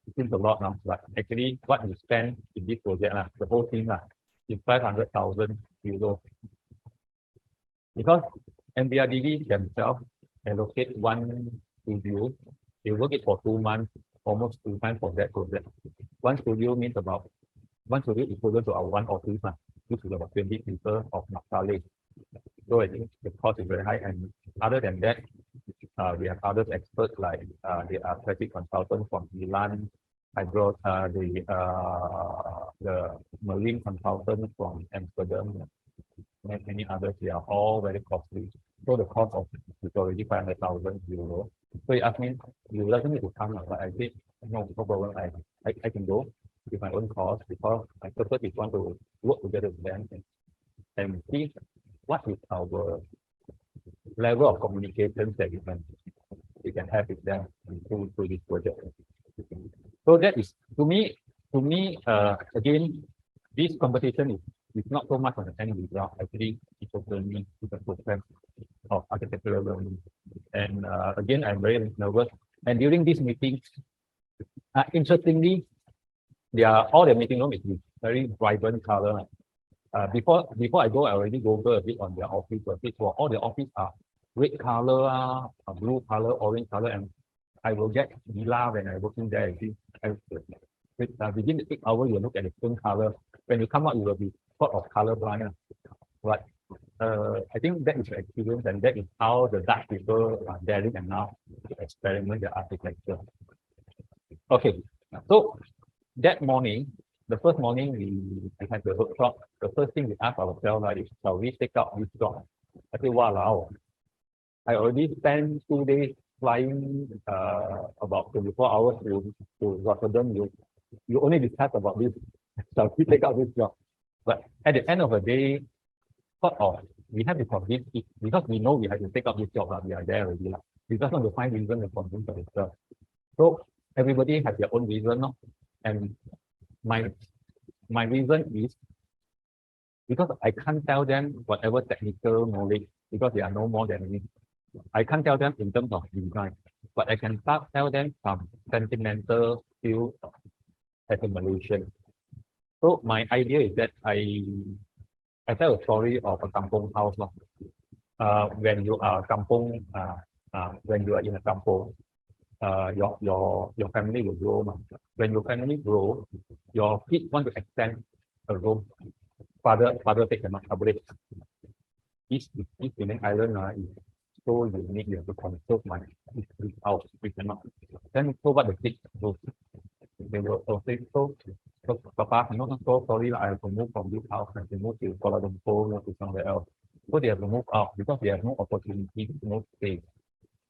It seems a lot now, but actually what we spend in this project, the whole thing is 500,000 euros. Because MBRDD themselves allocate one studio, they work it for 2 months, almost 2 times for that project. One studio means about, one studio is equivalent to our one office, which is about 20 people of Marsale. So I think the cost is very high. And other than that, we have other experts like they are traffic consultants from Milan, the marine consultants from Amsterdam, and many others. They are all very costly. So the cost of is already 500,000 euros. So he asked me, you doesn't need to come, but I said, no problem. I can go with my own cost because my purpose is want to work together with them and see what is our level of communication that we can have with them through this project. So that is to me again, this competition is not so much on the end result. Actually, it's a learning, it's a program of architectural learning. And again, I'm very nervous. And during this meeting, interestingly, all the meeting room is very vibrant color. Before I go, I already go over a bit on their office. For all the office are red color, blue color, orange color, and I will get lila when I work in there. Within the 8 hours, you look at the same color. When you come out, you will be sort of color blind. But I think that is the experience, and that is how the Dutch people are daring enough to experiment the architecture. Okay, so that morning, the first morning we had the workshop, the first thing we asked ourselves like, shall we take out this job? I said, wow, I already spent 2 days flying about 24 hours to Rotterdam. You only discuss about this, shall we take out this job? But at the end of the day, sort of, we have to convince it because we know we have to take up this job, we are there already. We just want to find reason to convince ourselves. So everybody has their own reason, no? And my reason is because I can't tell them whatever technical knowledge because they are no more than me. I can't tell them in terms of design, but I can tell them some sentimental feel as a Malaysian. So my idea is that I tell a story of a kampong house. When you are kampong, when you are in a kampong, your family will grow. When your family grow, your kids want to extend a room. Father take a coverage. Each Penang Island is so unique. You have to conserve this house. We cannot. Then so what the kids do? They will say so Papa, so sorry, I have to move from this house and to move to Kuala Lumpur or to somewhere else. So they have to move out because they have no opportunity, no space.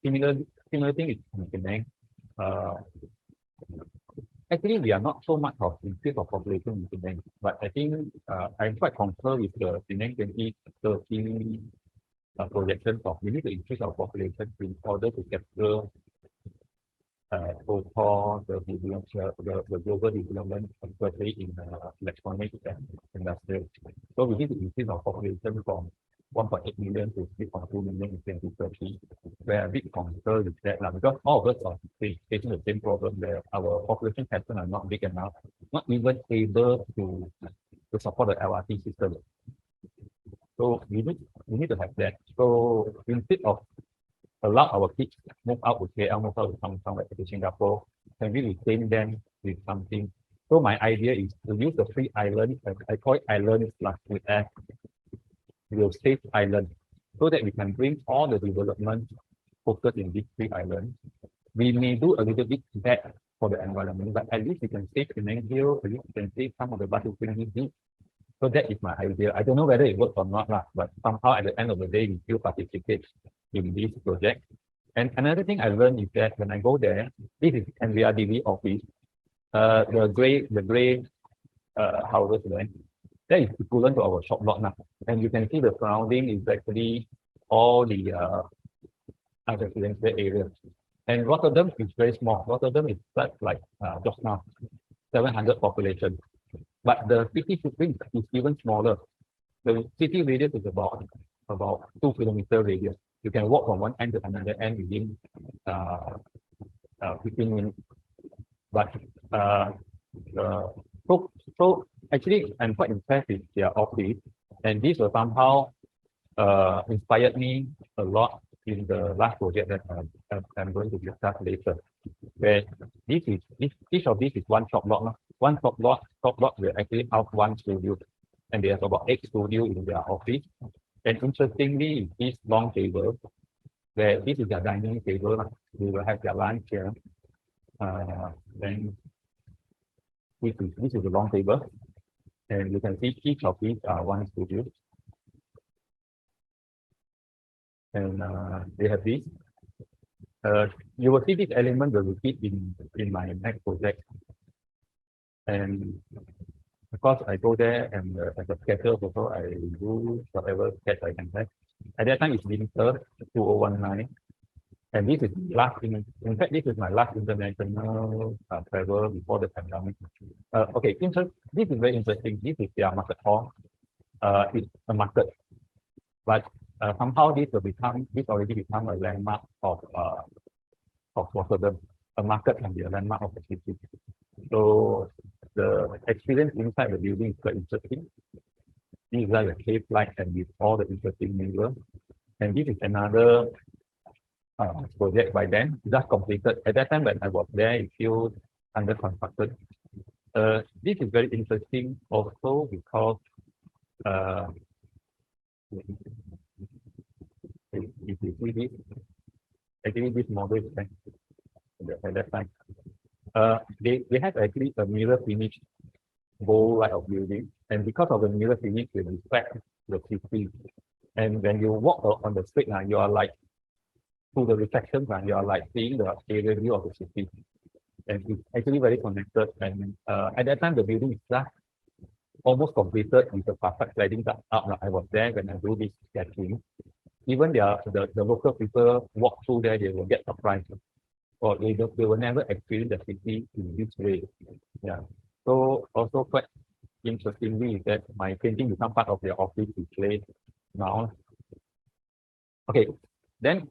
Similar thing is in Penang. Actually, we are not so much of increase of population in Penang, but I think I'm quite concerned with the Penang 2030 projections of we need to increase our population in order to capture so-called the global development, especially in electronics and industrial. So we need to increase our population from 1.8 million to 3.2 million in 2030. We're a bit concerned with that because all of us are facing the same problem where our population pattern are not big enough, not even able to support the LRT system. So we need to have that. So instead of allow our kids move out to KL, move out to somewhere to Singapore, can we retain them with something? So my idea is to use the free island, I call it island plus with F, will save island, so that we can bring all the development focused in this free island. We may do a little bit bad for the environment, but at least we can save Penang Hill, at least we can save some of the Batu Tinggi. So that is my idea. I don't know whether it works or not, but somehow at the end of the day, we still participate in this project. And another thing I learned is that when I go there, this is NVRDV office, the gray houses there, that is equivalent to our shop lot now. And you can see the surrounding is actually all the residential areas. And Rotterdam is very small. Rotterdam is like just now, 700 population. But the city footprint is even smaller. The city radius is about 2 kilometer radius. You can walk from one end to another end within 15 minutes. But so actually, I'm quite impressed with their office, and this will somehow inspired me a lot in the last project that I'm going to discuss later. Where each of these is one shop lot. One shop lot will actually have one studio, and they have about 8 studios in their office. And interestingly, this long table, where this is their dining table, we will have their lunch here. Then this is the long table, and you can see each of these are one studio. And they have this. You will see this element will repeat in my next project. And of course, I go there and as a sketcher also, I do whatever sketch I can have. At that time, it's winter 2019. And this is in fact, this is my last international travel before the pandemic. Okay, this is very interesting. This is their market hall. It's a market, but somehow this already become a landmark of Rotterdam. A market can be a landmark of the city. So the experience inside the building is quite interesting. This is like a cave light and with all the interesting mirrors. And this is another project by them, just completed. At that time when I was there, it still under construction. This is very interesting also because If you see this, actually this model is at that time. They have actually a mirror finish bowl like of building, and because of the mirror finish, they reflect the city. And when you walk on the street, you are like through the reflection, you are like seeing the area view of the city. And it's actually very connected. And at that time, the building is just almost completed with the perfect sliding up. I was there when I do this sketching. Even the local people walk through there, they will get surprised. Or they will never experience the city in this way. Yeah. So also quite interestingly is that my painting become part of their office display now. Okay, then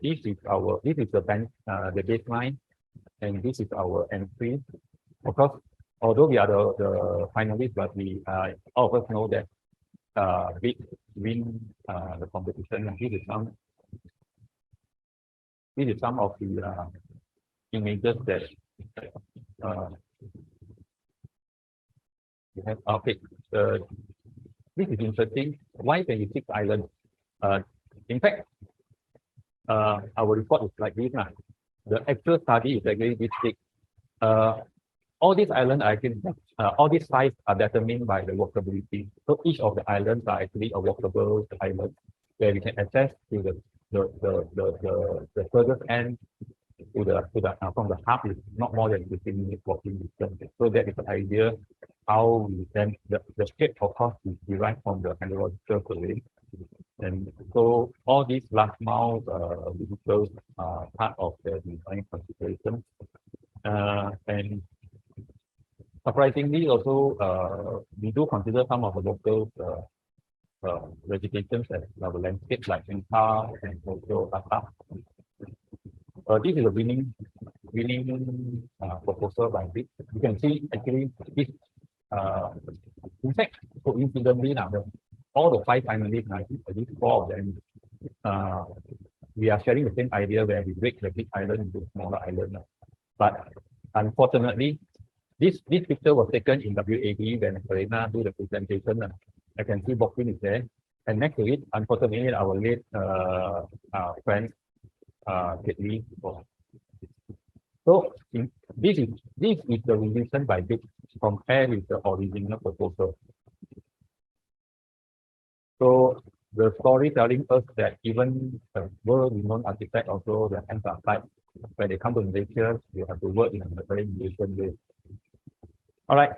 this is the baseline, and this is our entry. Of course, although we are the finalists, but we all of us know that we win the competition. And this is some of the images that we have. Okay, this is interesting. Why 26 islands? In fact, our report is like this. The actual study is actually this big. All these islands are actually, all these sites are determined by the walkability. So each of the islands are actually a walkable island where we can access to the furthest end to the from the hub is not more than 15 minutes walking distance. So that is the idea how we then the shape of course is derived from the hydrological survey. And so all these last mile vehicles are part of the design consideration. And surprisingly, also we do consider some of the local vegetations as our landscape, like Inca and also Tata. This is a winning proposal by Vic. You can see actually this. In fact, coincidentally, all the 5 finalists, at least 4 of them, we are sharing the same idea where we break the big island into smaller islands. But unfortunately, this picture was taken in WAD when Serena do the presentation. I can see Bokwin is there. And next to it, unfortunately, our late friend, Lee. So this is the revision by Vic compared with the original proposal. So the story telling us that even the world-renowned architect also the hands are tied. When they come to Malaysia, you have to work in a very Malaysian way. All right.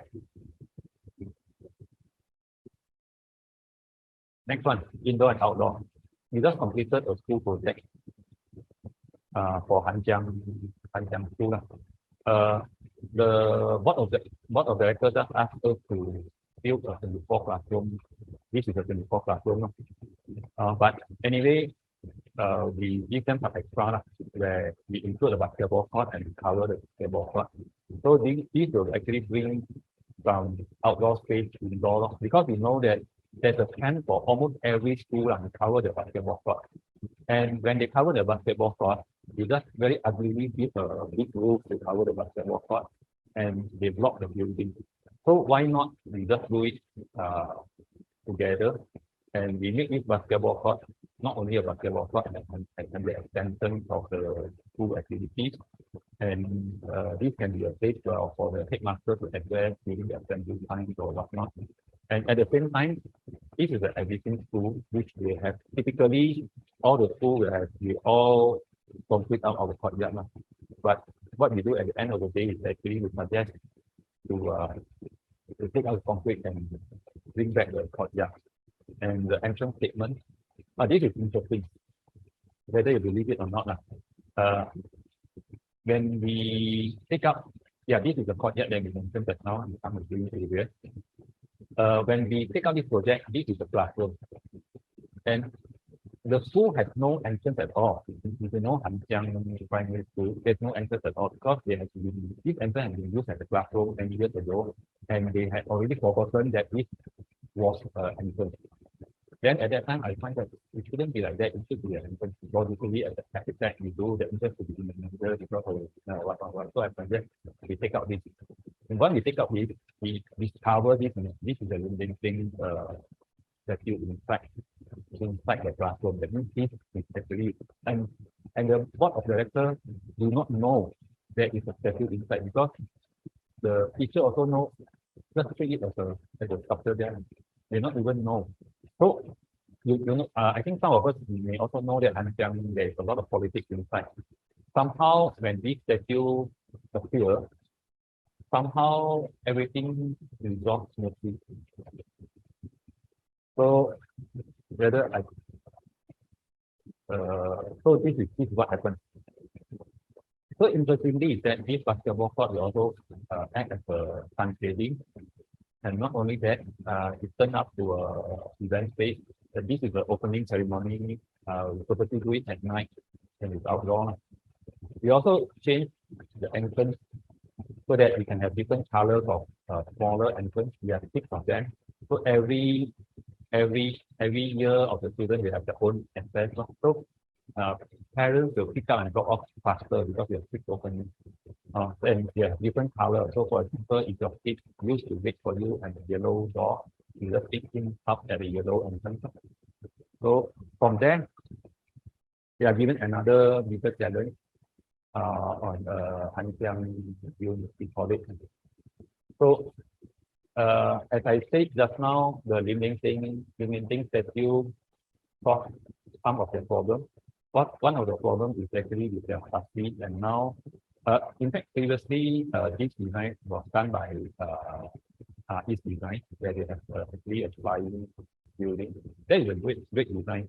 Next one, indoor and outdoor. We just completed a school project for Hanjiang School. The board of directors just asked us to build a 24 classroom. This is a 24 classroom. But anyway, we give them some extra where we include the basketball court and we cover the basketball court. So these will actually bring some outdoor space to indoor because we know that there's a plan for almost every school to cover the basketball court. And when they cover the basketball court, you just very uglily give a big roof to cover the basketball court and they block the building. So why not we just do it together and we make this basketball court not only a basketball court and the extension of the school activities. And this can be a place for the headmaster to address during the assembly times or whatnot. And at the same time, this is an existing school which we have typically all the school we all complete out of the courtyard. But what we do at the end of the day is actually we suggest to take out the concrete and bring back the courtyard. And the entrance statement. This is interesting, whether you believe it or not. When we take up, this is the courtyard that we mentioned that now become a green area. When we take up this project, this is the classroom. And the school has no entrance at all. If you know Hanjiang Primary School, there's no entrance at all because this entrance has been used as a classroom many years ago, and they had already forgotten that this was an entrance. Then at that time, I find that it shouldn't be like that. It should be an entrance. Logically, as a architect, we do the entrance to be in the middle because of what. So I suggest we take out this. And when we take out this, we cover this. This is a limiting thing that you in fact. inside the classroom. That means this is actually, and the board of directors do not know there is a statue inside because the teacher also know just treat it as a sculpture there. They not even know. So you know, I think some of us may also know that there is a lot of politics inside. Somehow when this statue appear, somehow everything resolves smoothly. So whether I so this is what happened. So interestingly is that this basketball court will also act as a sun shading, and not only that, it turned up to a event space. This is the opening ceremony. We purposely do it at night and it's outdoor. We also changed the entrance so that we can have different colors of smaller entrance. We have 6 of them. So every year of the student will have their own entrance. So uh, parents will pick up and drop off faster because we have 6 openings. And yeah, different color. So for example, if your kid used to wait for you and the yellow door, you just pick him up at the yellow entrance. So from there, we are given another bigger challenge on Hanxiang unit, we call it. So as I said just now, the limiting statue solved some of the problem. One of the problems is actually with their chassis, and now, in fact, previously this design was done by East Design, where they have actually a flying building. That is a great design.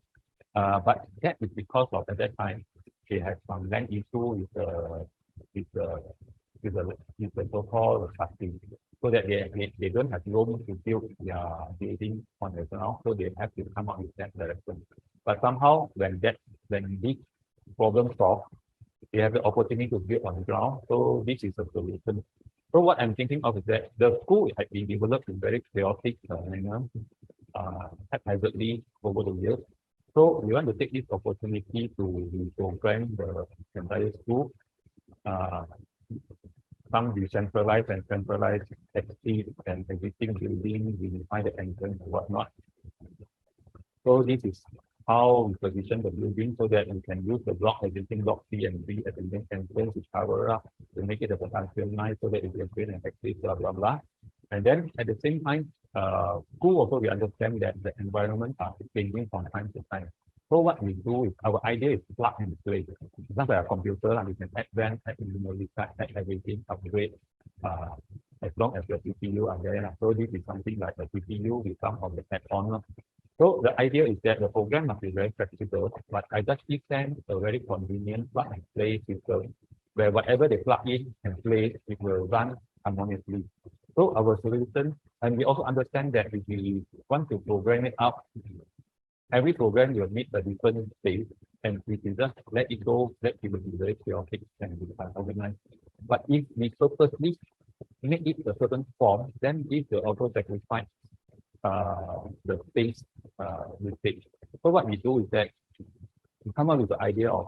But that is because of at that time they had some land issue with the with the so-called chassis, so that they don't have room to build their building on the ground, so they have to come up with that direction. But somehow when this problem solved, they have the opportunity to build on the ground. So this is a solution. So what I'm thinking of is that the school has been developed in very chaotic manner, haphazardly over the years. So we want to take this opportunity to reprogram the entire school, uh, some decentralized and centralized exit and existing building, we define the entrance and whatnot. So this is how we position the building so that we can use the existing block C and B as the main entrance to cover up to make it a potential nice so that it can create an exit, blah blah blah. And then at the same time, school also we understand that the environment are changing from time to time. So what we do is our idea is plug and play. It's not like a computer, and we can add RAM, add memory card, add everything, upgrade, as long as the CPU are there. So this is something like a CPU with some of the add-on. So the idea is that the program must be very flexible, but I just give them a very convenient plug and play system where whatever they plug in and play, it will run harmoniously. So our solution, and we also understand that if we want to program it up, every program will need a different space, and we can just let it go, that it will be very chaotic and be organized. But if we purposely make it a certain form, then this will also sacrifice the space usage. So what we do is that we come up with the idea of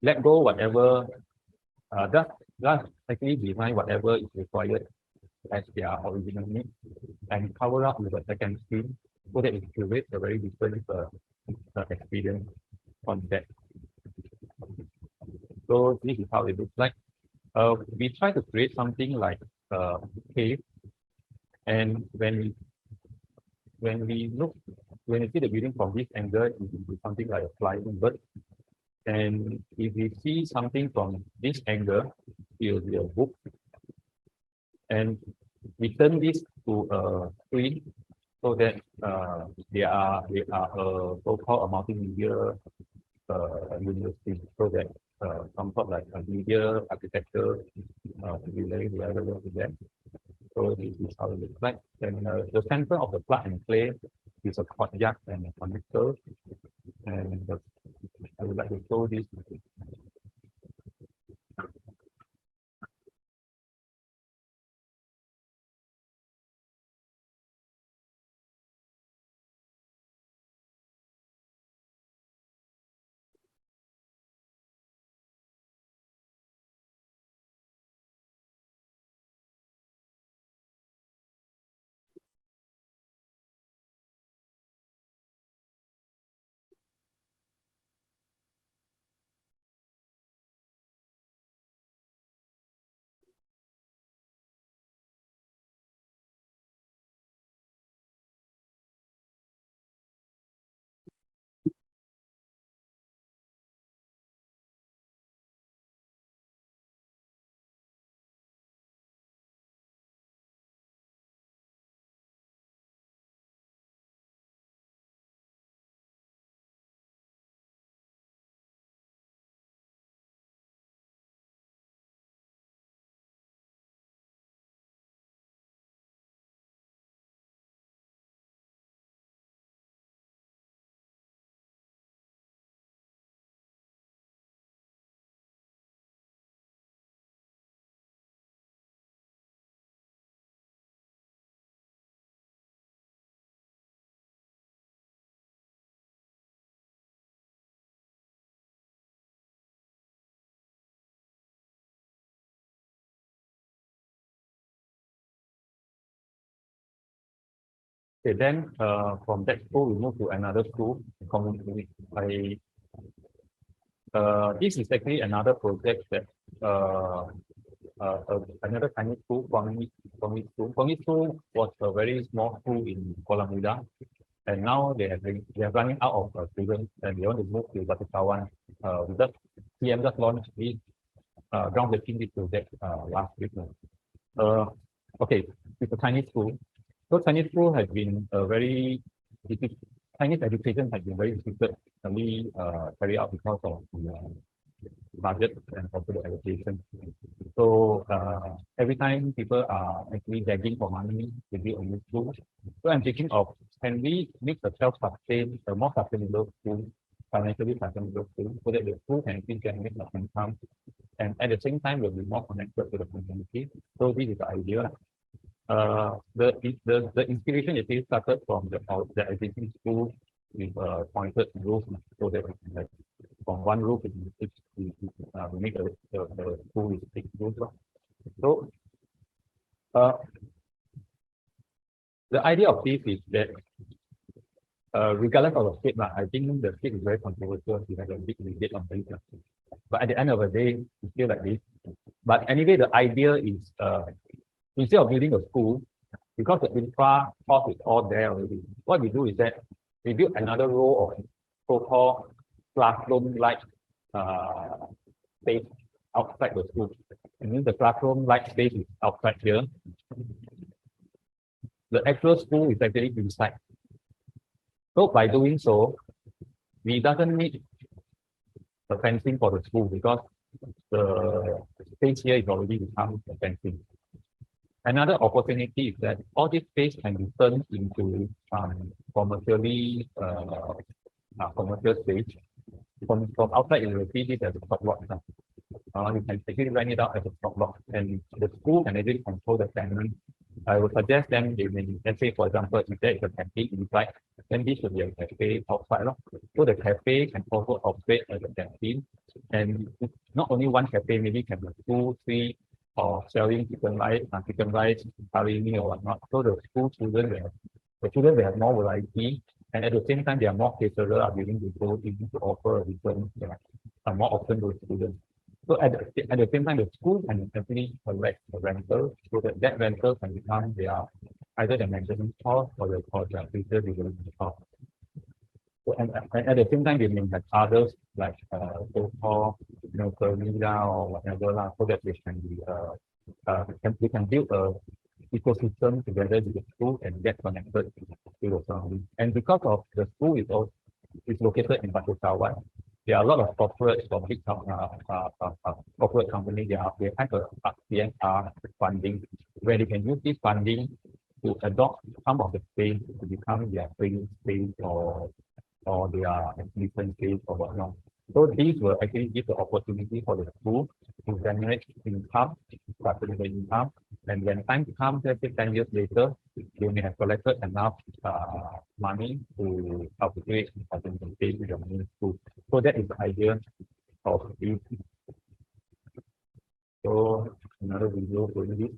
let go whatever, just actually design whatever is required as their original need, and cover up with a second screen so that it creates a very different experience on that. So this is how it looks like. We try to create something like a cave, and when we see the building from this angle, it will be something like a flying bird. And if we see something from this angle, it will be a book. And we turn this to a screen so that they are a so-called a multimedia university, so that some sort like a media architecture will be very relevant to them. So this is how it looks like. And the center of the plug and play is a courtyard and a connector. And I would like to show this. Okay, then from that school we move to another school. I this is actually another project that another Chinese school, Kwangmi School. Kwangmi School was a very small school in Kuala Muda, and now they are running out of students, and they want to move to Batikkawan. We just PM just launched this groundbreaking this project last week. Uh, okay, it's a Chinese school. So Chinese school has been a very Chinese education has been very difficultly carried out because of the budget and also the allocation. So every time people are actually begging for money to build a new school. So I'm thinking of, can we make the self-sustained, a more sustainable school, financially sustainable school, so that the school can actually generate some income, and at the same time will be more connected to the community. So this is the idea. The inspiration is started from the existing school with pointed roof, so that we can have from one roof we make the school with 6 roofs. So the idea of this is that regardless of the state, I think the state is very controversial. We have a big debate on this. But at the end of the day, it's still like this. But anyway, the idea is instead of building a school, because the infra cost is all there already, what we do is that we build another row of so-called classroom-like space outside the school. And then the classroom-like space is outside here. The actual school is actually inside. So by doing so, we doesn't need the fencing for the school because the space here is already become the fencing. Another opportunity is that all this space can be turned into commercially commercial space. From outside, you will see this as a stock lot. You can actually rent it out as a stock lot, and the school can actually control the tenant. I would suggest them, they may, let's say, for example, if there is a cafe inside, then this should be a cafe outside. So the cafe can also operate as a canteen, and not only one cafe, maybe can be 2, 3, or selling chicken rice, curry meal or whatnot. So the school children, the children will have more variety, and at the same time, they are more caterers are willing to go in to offer a different, more often to students. So at the same time, the school can actually collect the rental, so that rental can become either the maintenance cost or their future development cost. So, and at the same time, they may have others like so-called, Bermuda or whatever, so that they can be we can build a ecosystem together with the school and get connected to the surrounding. And because of the school is located in Batikkawan, there are a lot of corporates from big corporate companies. They have a CSR funding where they can use this funding to adopt some of the space to become their training space or their exhibition space or whatnot. So these will actually give the opportunity for the school to generate income, sustainable income, and when time comes, let's say 10 years later, they may have collected enough money to upgrade and maintain the new school. So that is the idea of this. So another video for this.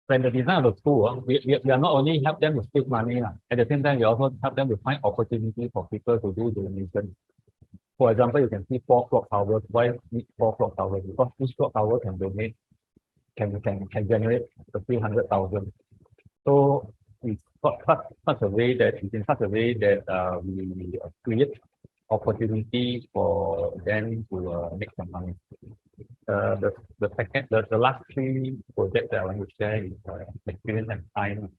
When the design of the school, we are not only help them to save money, at the same time, we also help them to find opportunity for people to do donation. For example, you can see 4 clock towers. Why need 4 clock towers? Because each clock tower can donate, can generate a few 100,000. So it's such a way that it's in such a way that we create opportunity for them to make some money. The last 3 projects that I want to share is experience and time.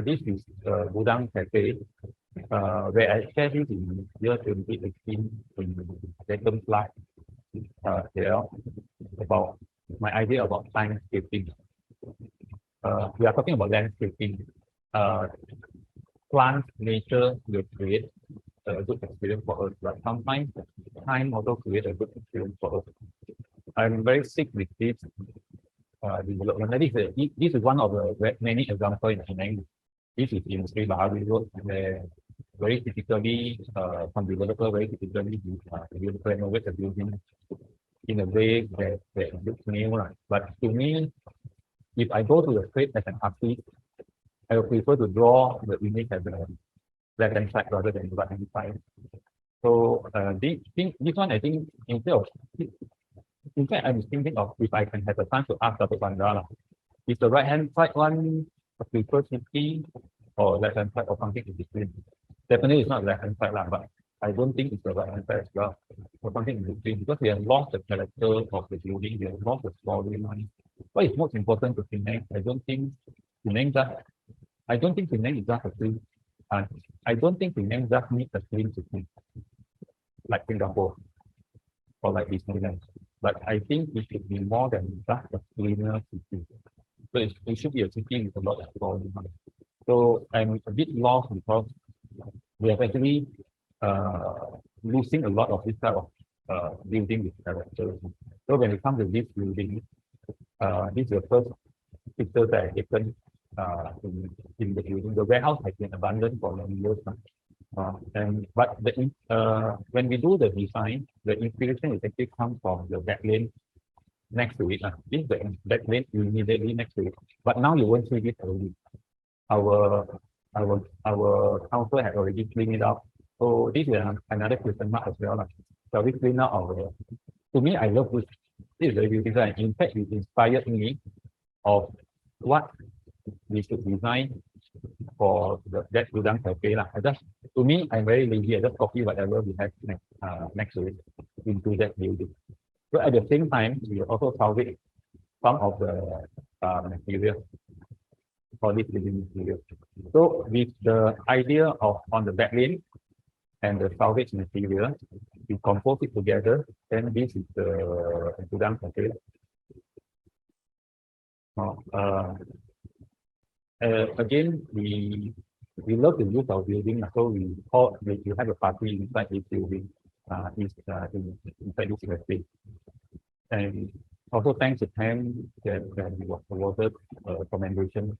This is Budang Cafe, where I shared this in year 2018 in second slide here about my idea about landscaping. We are talking about landscaping. Plant nature will create a good experience for us, but sometimes time also create a good experience for us. I'm very sick with this development. This is one of the many examples in Penang. This is in Sri Bahari Road, where very typically some developer very typically will renovate the building in a way that looks new. But to me, if I go to the street as an artist, I would prefer to draw the image as a left-hand side rather than the right-hand side. So this one, I think, in fact, I'm thinking of if I can have a chance to ask Dr. Bandra, is the right-hand side one a preferred city or left-hand side or something in between? Definitely it's not left-hand side, but I don't think it's the right-hand side as well, or something in between, because we have lost the character of the building, we have lost the storyline. What is most important to Penang? I don't think Penang is just a clean. I don't think Penang just needs a clean city, like Singapore or like Disneyland. But I think it should be more than just a cleaner city. So it should be a city with a lot of story. So I'm a bit lost because we have actually losing a lot of this type of building with character. So when it comes to this building, this is the first picture that I taken in the building. The warehouse has been abandoned for many years now. When we do the design, the inspiration is actually comes from the back lane next to it. This is the back lane immediately next to it. But now you won't see this already. Our council had already cleaned it up. So this is another question mark as well. Shall we clean up our? To me, I love this. This is very beautiful. And in fact, it inspired me of what we should design for that Udang Cafe. To me, I'm very lazy. I just copy whatever we have next to it into that building. So at the same time, we also salvage some of the material for this building material. So with the idea of on the back lane and the salvage material, we compose it together. Then this is the Udang Cafe. Again, we love to use our building, so we have a party inside this building, inside this cafe. And also thanks to Pam that we was awarded commendation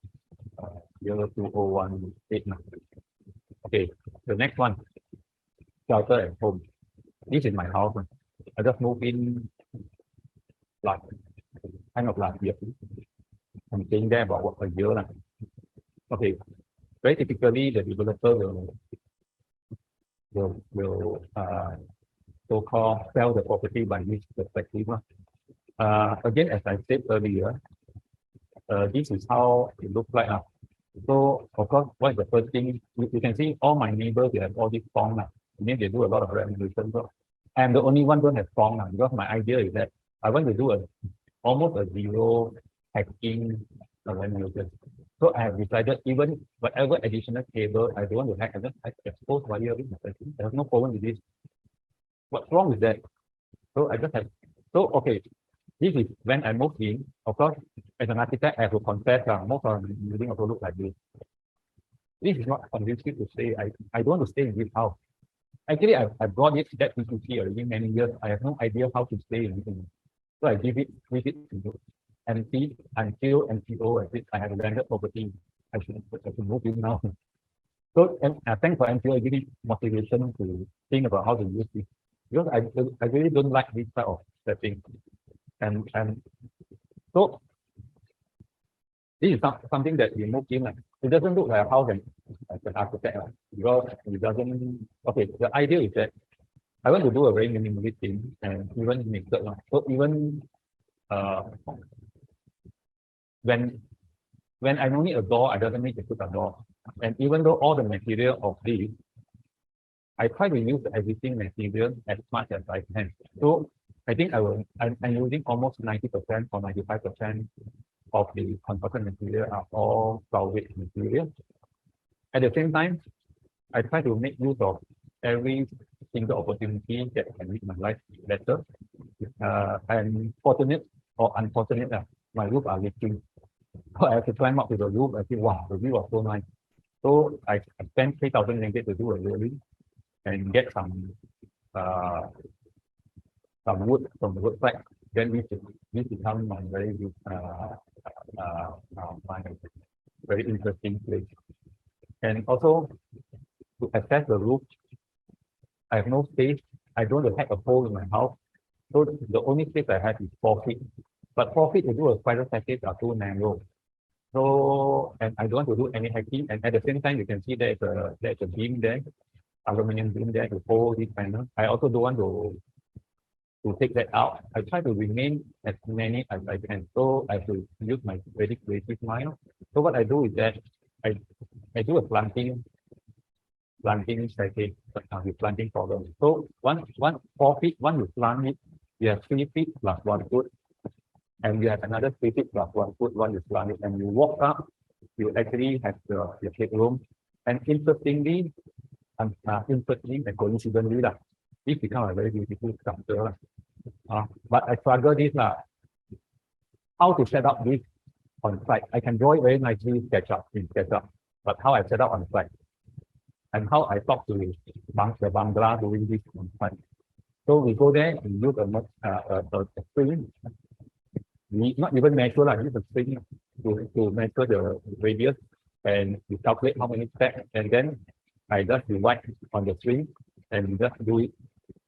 year 2018. Okay, the next one, shelter at home. This is my house. I just moved in last year. I'm staying there about a year now. Okay, very typically the developer will so-called sell the property by this perspective. Again, as I said earlier, this is how it looks like. So of course, what is the first thing? You can see all my neighbors, they have all these songs. They do a lot of renovation. So I'm the only one who don't have songs because my idea is that I want to do almost a zero hacking renovation. So I have decided even whatever additional cable I don't want to hack, I just expose wire with my setting. I have no problem with this. What's wrong with that? So I just have, so okay, this is when I moved in. Of course, as an architect, I have to confess most of the building also look like this. This is not conducive to stay. I don't want to stay in this house. Actually, I brought that PQC already many years. I have no idea how to stay in it. So I leave it to empty until NPO as I have a landed property. I should move in now. So thanks for NPO giving motivation to think about how to use this. Because I really don't like this type of setting. And so this is something that we moved in. It doesn't look like a house as an architect because it doesn't. Okay, the idea is that I want to do a very minimalist thing and even make it. So even uh, when I don't need a door, I doesn't need to put a door. And even though all the material of this, I try to use the existing material as much as I can. So I think I'm using almost 90% or 95% of the construction material are all salvage material. At the same time, I try to make use of every single opportunity that can make my life better. I'm fortunate or unfortunate, my roof are leaking. So I have to climb up to the roof. I think, wow, the view was so nice. So I spent 3,000 ringgit to do a railing and get uh, some wood from the roadside. Then this become my very my very interesting place. And also to access the roof, I have no space. I don't want to hack a hole in my house. So the only space I have is 4 feet. But 4 feet to do a spiral staircase are too narrow. So, and I don't want to do any hacking. And at the same time, you can see there's a beam there, aluminum beam there to hold this panel. I also don't want to take that out. I try to remain as many as I can. So I have to use my very creative mind. So what I do is that I do a planting staircase with planting problem. So one 4 feet, one you plant it, you have 3 feet plus 1 foot, and you have another 3 feet plus 1 foot, one you plant it, and you walk up, you actually have your headroom. And interestingly and coincidentally, this becomes a very beautiful structure. But I struggle this how to set up this on site. I can draw it very nicely in SketchUp, but how I set up on site and how I talk to the Bangla doing this on site. So we go there and use a string. We not even measure, use a string to measure the radius, and we calculate how many steps, and then I just divide on the string and just do it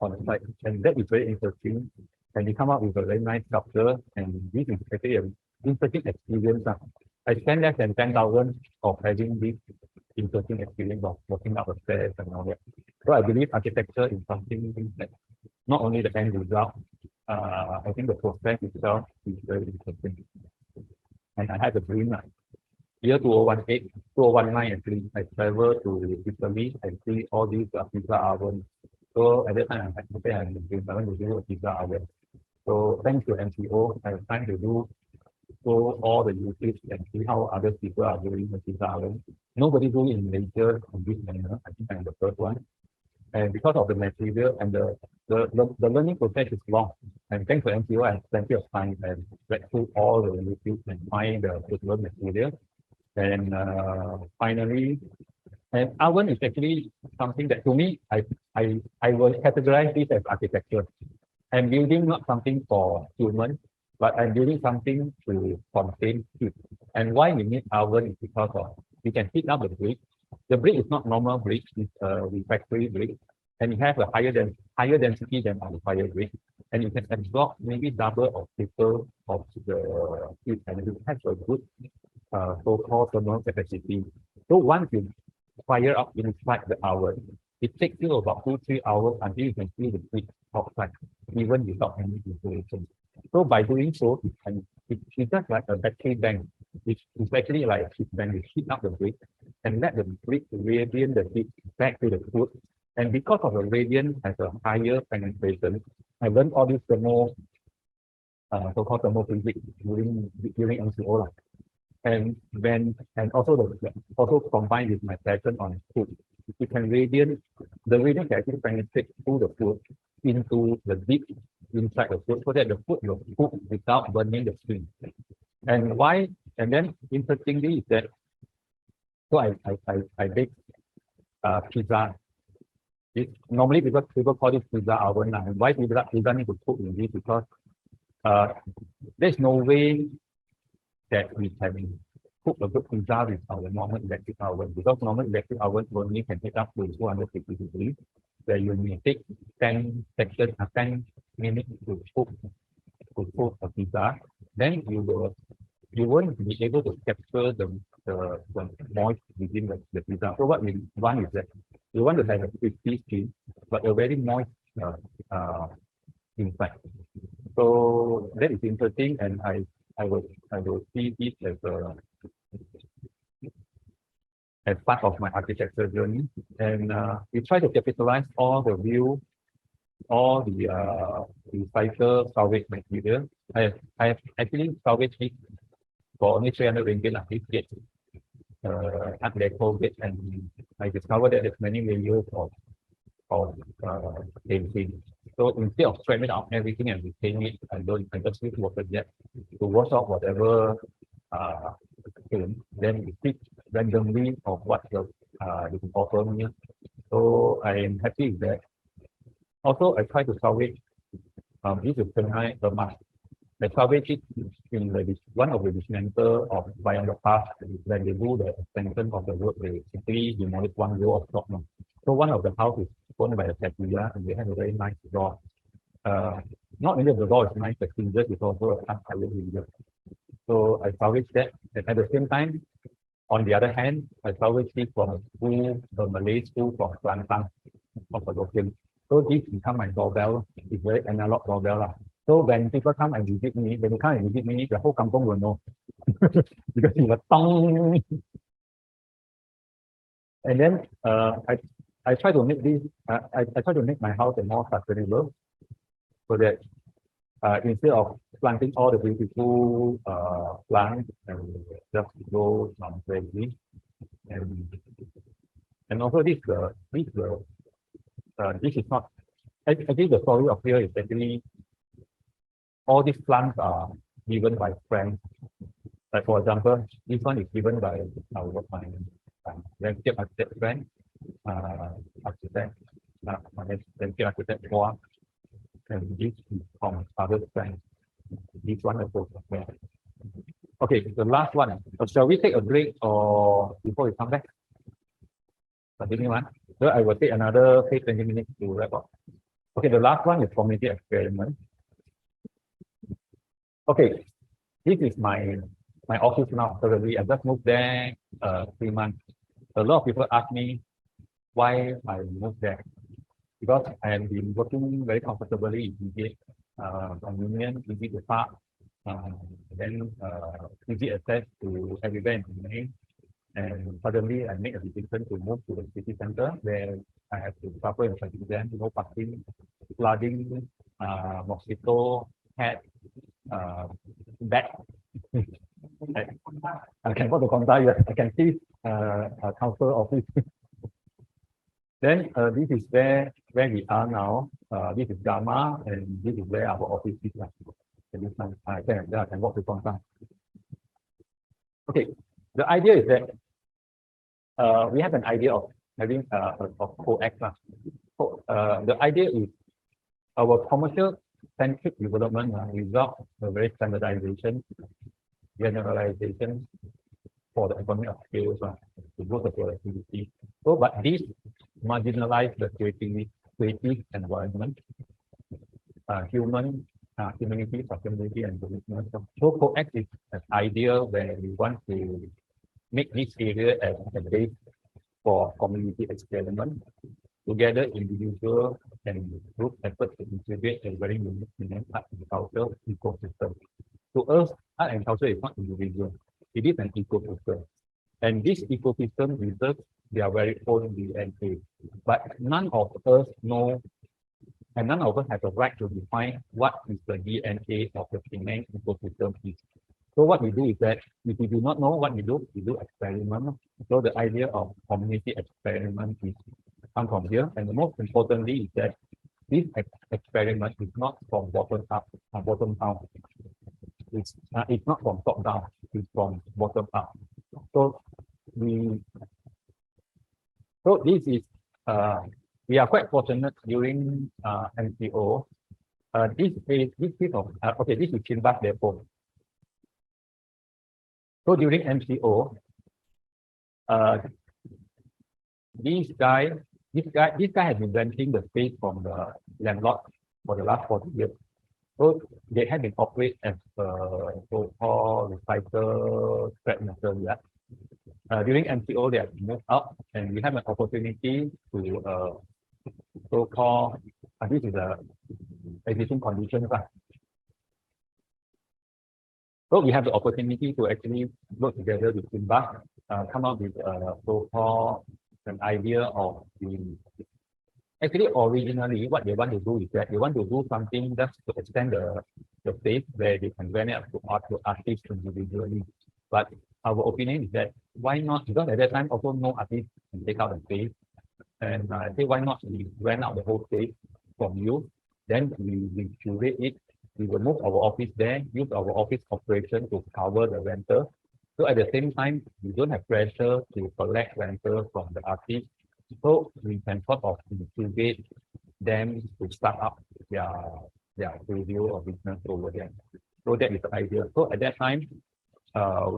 on the site. And that is very interesting. And we come up with a very nice sculpture, and this is actually an interesting experience. I spent less than 10,000 of having this interesting experience of walking up the stairs and all that. So I believe architecture is something that not only the end result, I think the process itself is very interesting. And I had a dream. Year 2018, 2019, actually, I traveled to Italy and see all these pizza ovens. So at that time, I want to do a pizza oven. So thanks to MCO, I was trying to do all the YouTube and see how other people are doing the pizza oven. Nobody do it in Malaysia in this manner. I think I'm the first one. And because of the material and the learning process is long. And thanks to MCO, I have plenty of time and read through all the YouTube and find the suitable material. And finally, and oven is actually something that to me, I will categorize this as architecture. I'm building not something for humans, but I'm building something to contain heat. And why we need oven is because of we can heat up the brick. The brick is not normal brick, it's a refractory brick, and it has a higher density than our fire brick. And you can absorb maybe double or triple of the heat, and it has a good so-called thermal capacity. So once you fire up inside the oven, it takes you about 2-3 hours until you can see the heat outside, even without any insulation. So by doing so, it's just like a battery bank. It's actually like a heat bank. You heat up the brick and let the brick radiate the heat back to the food. And because of the radiant has a higher penetration, I learned all these thermal, so-called thermal physics during MCO. And also combined with my passion on food, you can the radiant can actually penetrate through the food into the deep inside the food, so that the food will cook without burning the skin. And then interestingly is that, so I bake pizza. Normally people call this pizza oven. And why pizza need to cook in this? Because there's no way that we can cook a good pizza with our normal electric oven, because normal electric oven only can heat up to 250 degrees, where you may take 10 seconds, 10 minutes to cook a pizza. Then you won't be able to capture the moist within the pizza. So what we want is that we want to have a crispy skin, but a very moist inside. So that is interesting, and I will see it as part of my architecture journey. And we try to capitalize all the view, all the recycled salvage material. I have actually salvaged it for only 300 ringgit like this gate, Art Deco gate, and I discovered that there's many layers of painting. So instead of straightening out everything and repaint it, I just use water jet to wash out whatever film, then we pick randomly of what you can offer me. So I am happy with that. Also, I try to salvage this is the mask. I salvage it in one of the dismantle of Bayang the past. When they do the extension of the road, they simply demolish one row of stock. So one of the houses is owned by a Caterpillar, and they have a very nice door. Not only the door is nice, the hinges is also a cast iron hinges. So I salvage that, and at the same time, on the other hand, I salvage it from a school, the Malay school from Kelantan of the local. So this become my doorbell. It's very analog doorbell. So when people come and visit me, when they come and visit me, the whole kampong will know because it's a tong. And then I try to make this. I try to make my house more sustainable, so that instead of planting all the beautiful plants and just go crazy, and also this is not. Actually, the story of here is actually all these plants are given by friends. Like for example, this one is given by my landscape architect friend, architect, my landscape architect Hoa, and this is from other friends. This one is also friend. Okay, the last one. Shall we take a break or before we come back? Continue on. So I will take another 20 minutes to wrap up. Okay, the last one is community experiment. Okay, this is my office now. Currently, I just moved there 3 months. A lot of people ask me why I moved there, because I have been working very comfortably in Egypt, convenient, easy to park, then easy access to everywhere in May. And suddenly I make a decision to move to the city center where I have to suffer in transition, no parking, flooding, mosquito, cat, bat. I can go to Kontai, I can see a council office. Then this is where we are now. This is Gamma, and this is where our office is. I can walk to Kontai. Okay, the idea is that we have an idea of having of co-act. So the idea is our commercial centric development result a very standardization, generalization for the economy of scale to boost the productivity. So, but this marginalize the creative environment, humanity, sustainability, and business. So, co-act is an idea where we want to make this area as a base for community experiment. Together, individual and group efforts to integrate a very unique art and culture ecosystem. To us, art and culture is not individual; it is an ecosystem, and this ecosystem deserves their very own DNA. But none of us know, and none of us have the right to define what is the DNA of the Penang ecosystem is. So what we do is that if we do not know what we do experiment. So the idea of community experiment is come from here, and the most importantly is that this experiment is not from bottom up or bottom down. It's not from top down. It's from bottom up. So this is we are quite fortunate during MCO. This piece of this is Chinbak Depot. So during MCO, this guy has been renting the space from the landlord for the last 40 years. So they have been operate as so-called recycle scrap material. During MCO, they have moved out, and we have an opportunity to so-called this is the existing conditions. So we have the opportunity to actually work together with Simba, come up with so-called an idea of the. Actually, originally, what they want to do is that they want to do something just to extend the space where they can rent it out to artists individually. But our opinion is that why not? Because at that time, also no artist can take out the space. And I say, why not we rent out the whole space from you? Then we curate it. We will move our office there, use our office operation to cover the rental. So at the same time, we don't have pressure to collect rental from the artist. So we can sort of incubate them to start up their studio or business over there. So that is the idea. So at that time,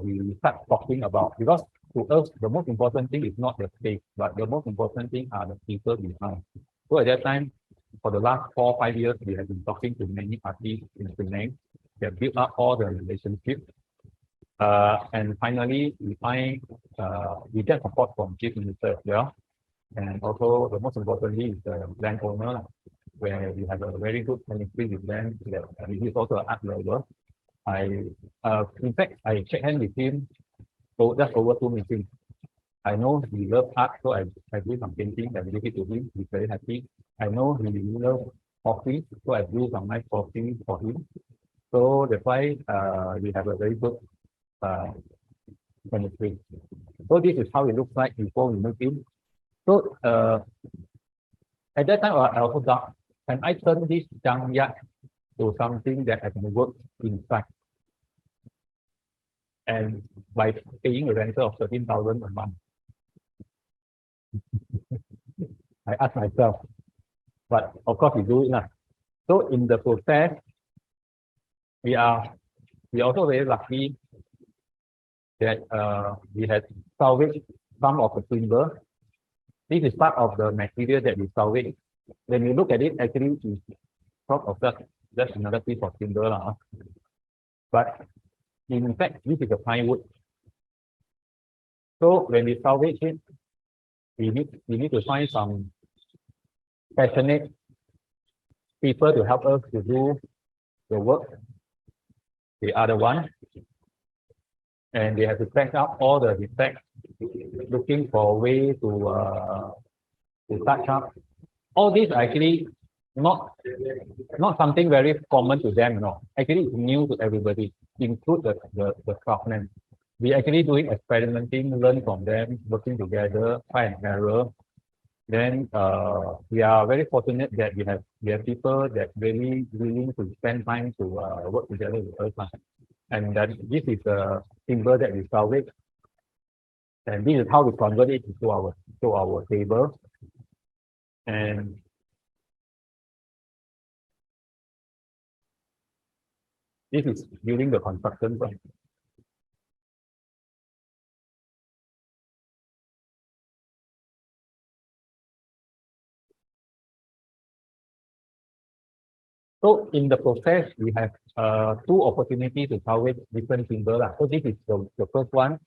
we start talking about, because to us, the most important thing is not the space, but the most important thing are the people behind. So at that time, for the last 4 or 5 years, we have been talking to many artists in Penang. They have built up all the relationships. And finally, we get support from Chief Minister as well. And also, the most importantly is the landowner, where we have a very good chemistry with them. He is also an art lover. In fact, I checked hands with him just over 2 meetings. I know he loves art, so I do some painting and give it to him. He's very happy. I know he loves coffee, so I do some nice coffee for him. So that's why we have a very good chemistry. So this is how it looks like before we move in. So at that time, I also thought, can I turn this junkyard to something that I can work inside? And by paying a rental of 13,000 a month. I asked myself, but of course we do it now. So in the process, we are also very lucky that we had salvaged some of the timber. This is part of the material that we salvage. When you look at it, actually it's sort of just another piece of timber. But in fact, this is a pine wood. So when we salvage it, we need to find some passionate people to help us to do the work. The other one, and they have to patch up all the defects, looking for a way to touch up. All this actually not something very common to them, Actually, it's new to everybody, include the craftsmen. We actually doing experimenting, learn from them, working together, try and error. Then we are very fortunate that we have people that really willing to spend time to work together with us. And that this is the timber that we salvage. And this is how we convert it to our table. And this is during the construction. So in the process, we have 2 opportunities to salvage different timber. So this is the first one,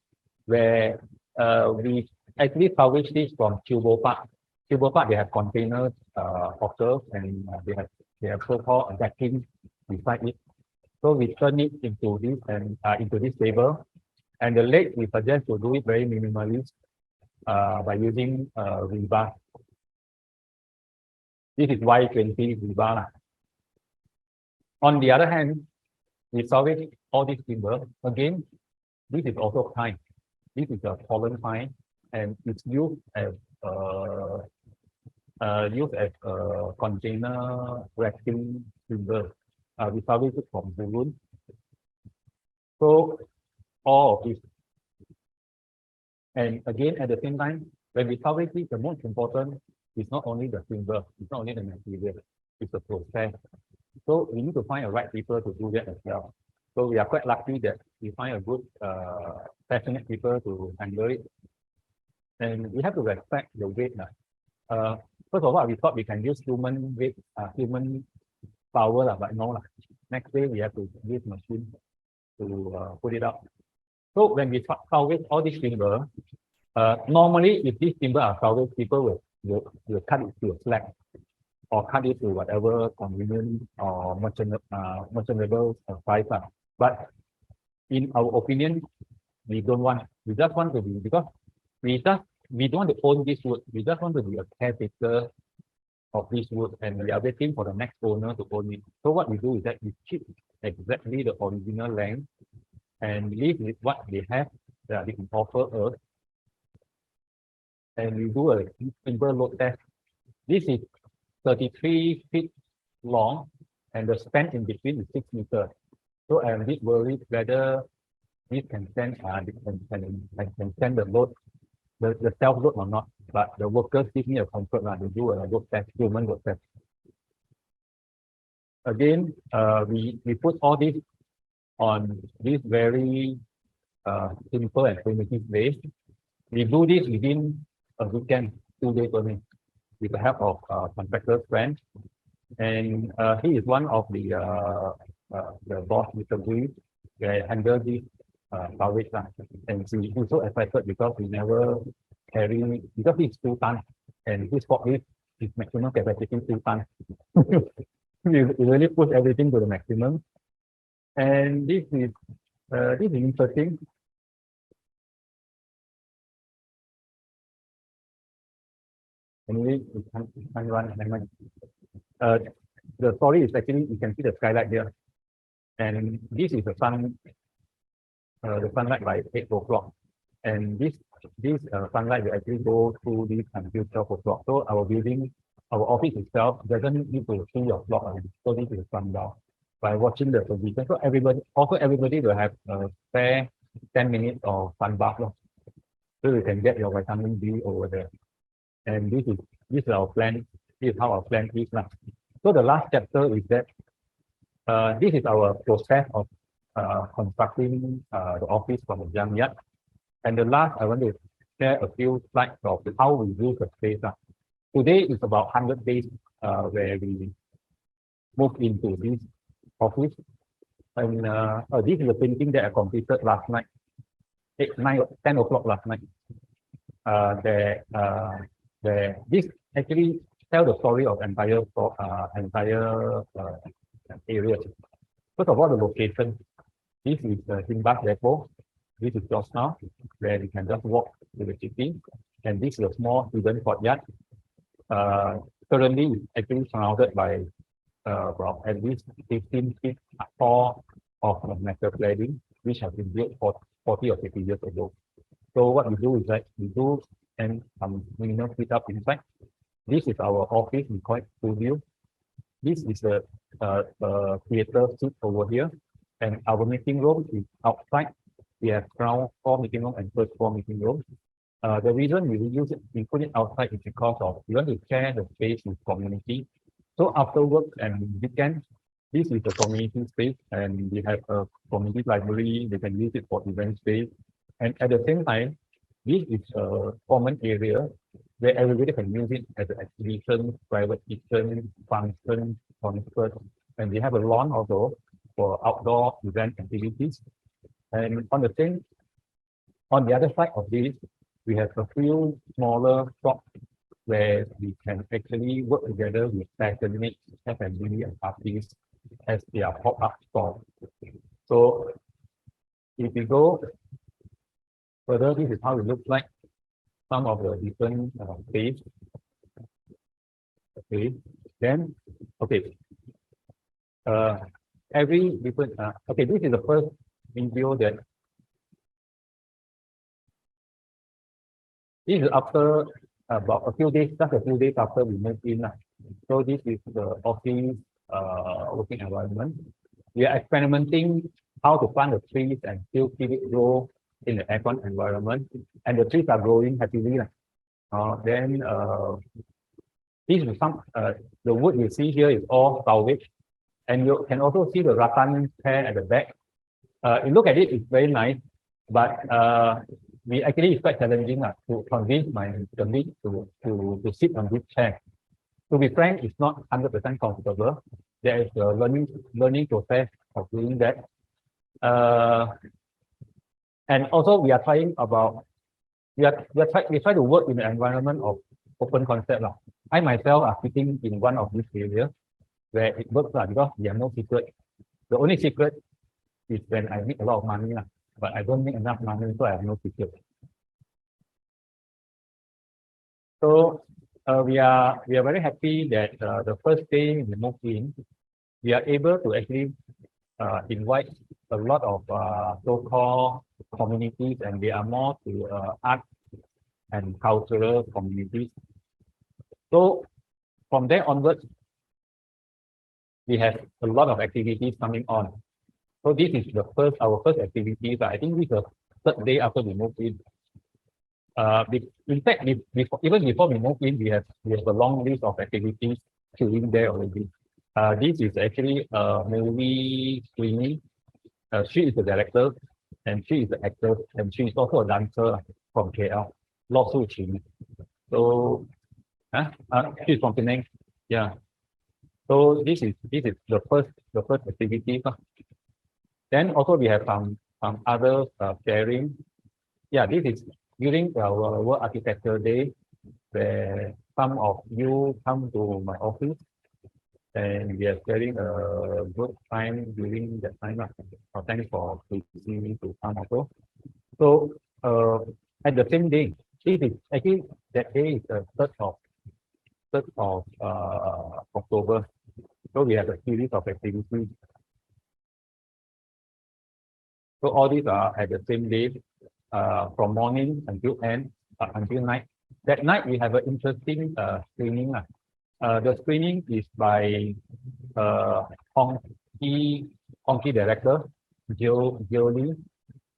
where we actually salvage this from Cubo Park. Cubo Park, they have containers, hawkers, and they have so-called decking beside it. So we turn it into this and into this table. And the leg, we suggest to do it very minimally by using rebar. This is Y20 rebar. On the other hand, we salvage all this timber. Again, this is also pine. This is a fallen pine, and it's used as a container racking timber. We salvage it from Burun. So all of this. And again, at the same time, when we salvage it, the most important is not only the timber, it's not only the material, it's the process. So we need to find the right people to do that as well. So we are quite lucky that we find a good, passionate people to handle it. And we have to respect the weight. First of all, we thought we can use human weight, human power, but no. Next day, we have to use machine to put it up. So when we salvage all this timber, normally if this timber are salvaged, people will cut it to a slab. or cut it to whatever convenient or merchantable price. But in our opinion, we don't want, we just want to be, because we just, we don't want to own this wood. We just want to be a caretaker of this wood, and we are waiting for the next owner to own it. So what we do is that we keep exactly the original length and leave with what they have that they can offer us, and we do a simple load test. This is 33 feet long, and the span in between is 6 meters. So I'm a bit worried whether this can stand, can stand the load, the self load or not. But the workers give me a comfort, they do a load test, human load test. Again, we put all this on this very simple and primitive way. We do this within a weekend, 2 days only, with the help of contractor's friend. And he is one of the boss, Mr. Gui, that handle this coverage. And he's so excited because we never carry, because he's 2 tons, and his forklift, his maximum capacity 2 tons. We really push everything to the maximum. And this is interesting. Anyway, we can't run. The story is actually, you can see the skylight here, and this is the sunlight by 8 o'clock, and this sunlight will actually go through this until 12 o'clock. So our building, our office itself doesn't need to see your clock, so this is sundown by watching the position. So everybody will have a spare 10 minutes of sun bath, so you can get your vitamin D over there. And this is our plan. This is how our plan is now. So the last chapter is that this is our process of constructing the office from a junkyard. And the last, I want to share a few slides of how we use the space. Today is about 100 days where we move into this office. And this is the painting that I completed last night, 10 o'clock last night. This actually tell the story of entire area. First of all, the location. This is the Himbas Depot. This is Georgetown, where you can just walk to the city. And this is a small hidden courtyard. Currently, it's actually surrounded by about at least 15 feet tall of metal cladding, which has been built for 40 or 50 years ago. So what we do is that we do and some minimal fit up inside. This is our office, we call it studio. This is the theater suite over here, and our meeting room is outside. We have ground floor meeting room and first floor meeting room. The reason we put it outside is because of we want to share the space with community. So after work and weekend, this is the community space, and we have a community library. They can use it for event space, and at the same time, this is a common area where everybody can use it as an exhibition, private kitchen, function, concert, and we have a lawn also for outdoor event activities. And on the other side of this, we have a few smaller shops where we can actually work together with passionate F&B and artists as their pop-up store. So if we go further, this is how it looks like. Some of the different space. Okay, then every different this is the first video that this is after about a few days, just a few days after we moved in. So this is the office working environment. We are experimenting how to plant the trees and still keep it grow in the aircon environment, and the trees are growing happily. Then this is some the wood you see here is all salvage, and you can also see the rattan pear at the back. You look at it, it's very nice, but we actually it's quite challenging to convince my colleague to sit on this chair. To be frank, it's not 100% comfortable. There is a learning process of doing that. And also we are trying about we try to work in the environment of open concept. I myself are sitting in one of these areas where it works because we have no secret. The only secret is when I make a lot of money, but I don't make enough money, so I have no secret. So we are very happy that the first day we moved in, we are able to actually invite a lot of so-called communities, and they are more to art and cultural communities. So from there onwards, we have a lot of activities coming on. So this is our first activities. I think this is the third day after we moved in. In fact, even before we moved in, we have a long list of activities queuing there already. This is actually a movie screening. She is the director, and she is the actor, and she is also a dancer from KL, Lo Su Qing. So, she's from Penang. Yeah. So this is the first activity. Then also we have some other sharing. Yeah, this is during our World Architecture Day, where some of you come to my office, and we are sharing a good time during that time. Thanks for pleasing me to come also. So at the same day, this is actually that day is the 3rd of October. So we have a series of activities. So all these are at the same day, from morning until end, until night. That night we have an interesting screening. The screening is by Hong Kee director, Jill Lee.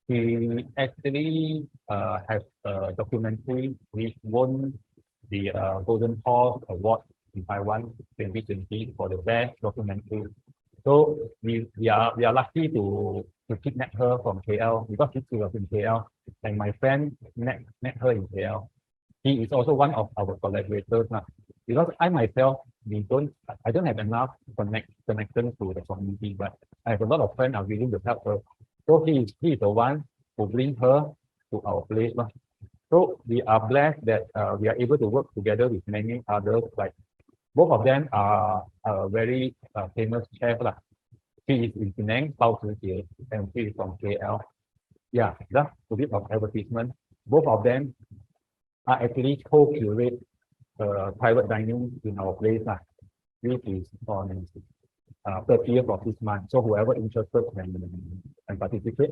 He actually has a documentary which won the Golden Horse Award in Taiwan 2020 for the best documentary. So we are lucky to kidnap her from KL because she was in KL, and my friend met her in KL. He is also one of our collaborators now. Because I myself, I don't have enough connection to the community, but I have a lot of friends are willing to help her. So he is the one who brings her to our place. So we are blessed that we are able to work together with many others. Like both of them are very famous chefs. She is in Penang, Bao Zhi, and she is from KL. Yeah, just a bit of advertisement. Both of them are actually co-curate private dining in our place, which is on 30th of this month. So whoever interested can participate.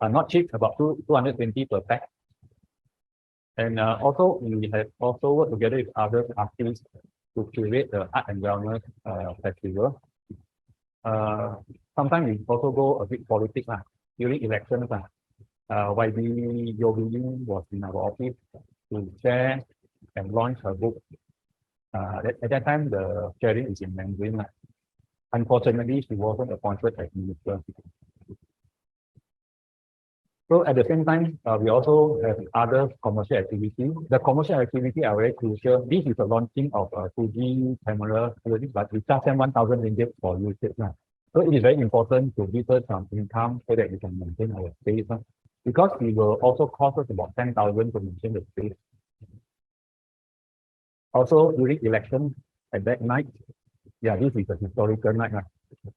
Not cheap, about 220 per pack. And also we have also worked together with other artists to curate the Art and Wellness Festival. Sometimes we also go a bit politics during elections. YB Yobin was in our office to share and launch her book. At that time, the sharing is in Mandarin. Unfortunately, she wasn't appointed as minister. So at the same time, we also have other commercial activities. The commercial activity are very crucial. This is the launching of a Fuji camera, but we charge them 1,000 ringgit for usage. So it is very important to give us some income so that we can maintain our space. Because it will also cost us about 10,000 to maintain the space. Also during election at that night, yeah, this is a historical night.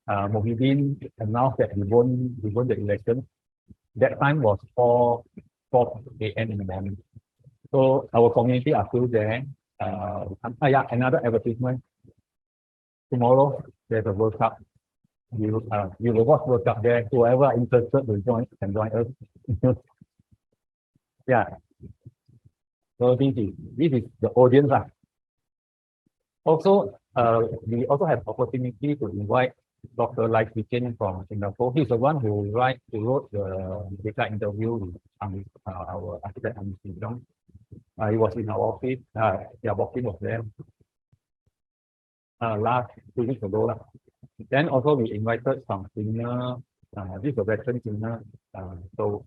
Mohideen announced that we won the election. That time was 4 a.m. in the morning. So our community are still there. Another advertisement. Tomorrow there's a World Cup. You will watch World Cup there. Whoever are interested will join us. Yeah. So this is the audience. Also, we also have opportunity to invite Dr. Lai Chen from Singapore. He's the one who wrote the data interview with our architect Ang Sing Jong. He was in our office. Walking was there last 2 weeks ago. Then also we invited some singer. This is a veteran singer. So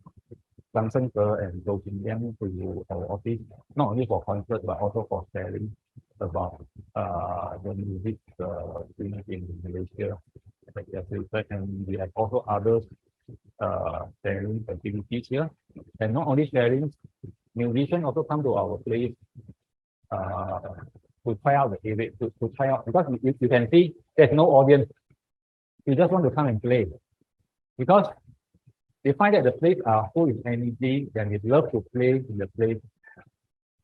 Zhang Shengke and Zhou Jinliang to our office, not only for concert but also for sharing about the music in Malaysia. And we have also other sharing activities here. And not only sharing, musicians also come to our place try out the area, to try out, because you can see there's no audience. You just want to come and play. Because they find that the place are full with energy, and they love to play in the place.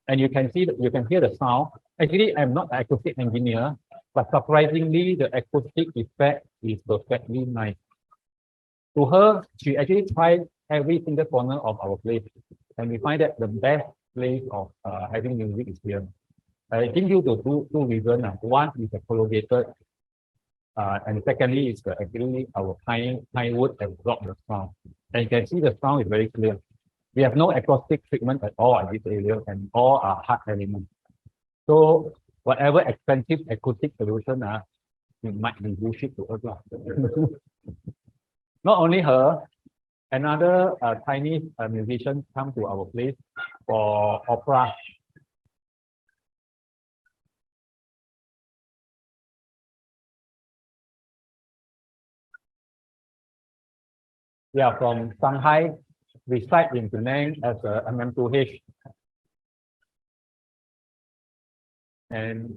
And you can see, you can hear the sound. Actually, I'm not an acoustic engineer, but surprisingly, the acoustic effect is perfectly nice. To her, she actually tried every single corner of our place, and we find that the best place of having music is here. I think due to two reasons. One is the corrugated, and secondly is actually our pine wood absorb the sound. And you can see the sound is very clear. We have no acoustic treatment at all at this area, and all are hard elements. So whatever expensive acoustic solution, it might be bullshit to us. Not only her, another Chinese musician come to our place for opera. Yeah, from Shanghai, reside in Penang as a MM2H. And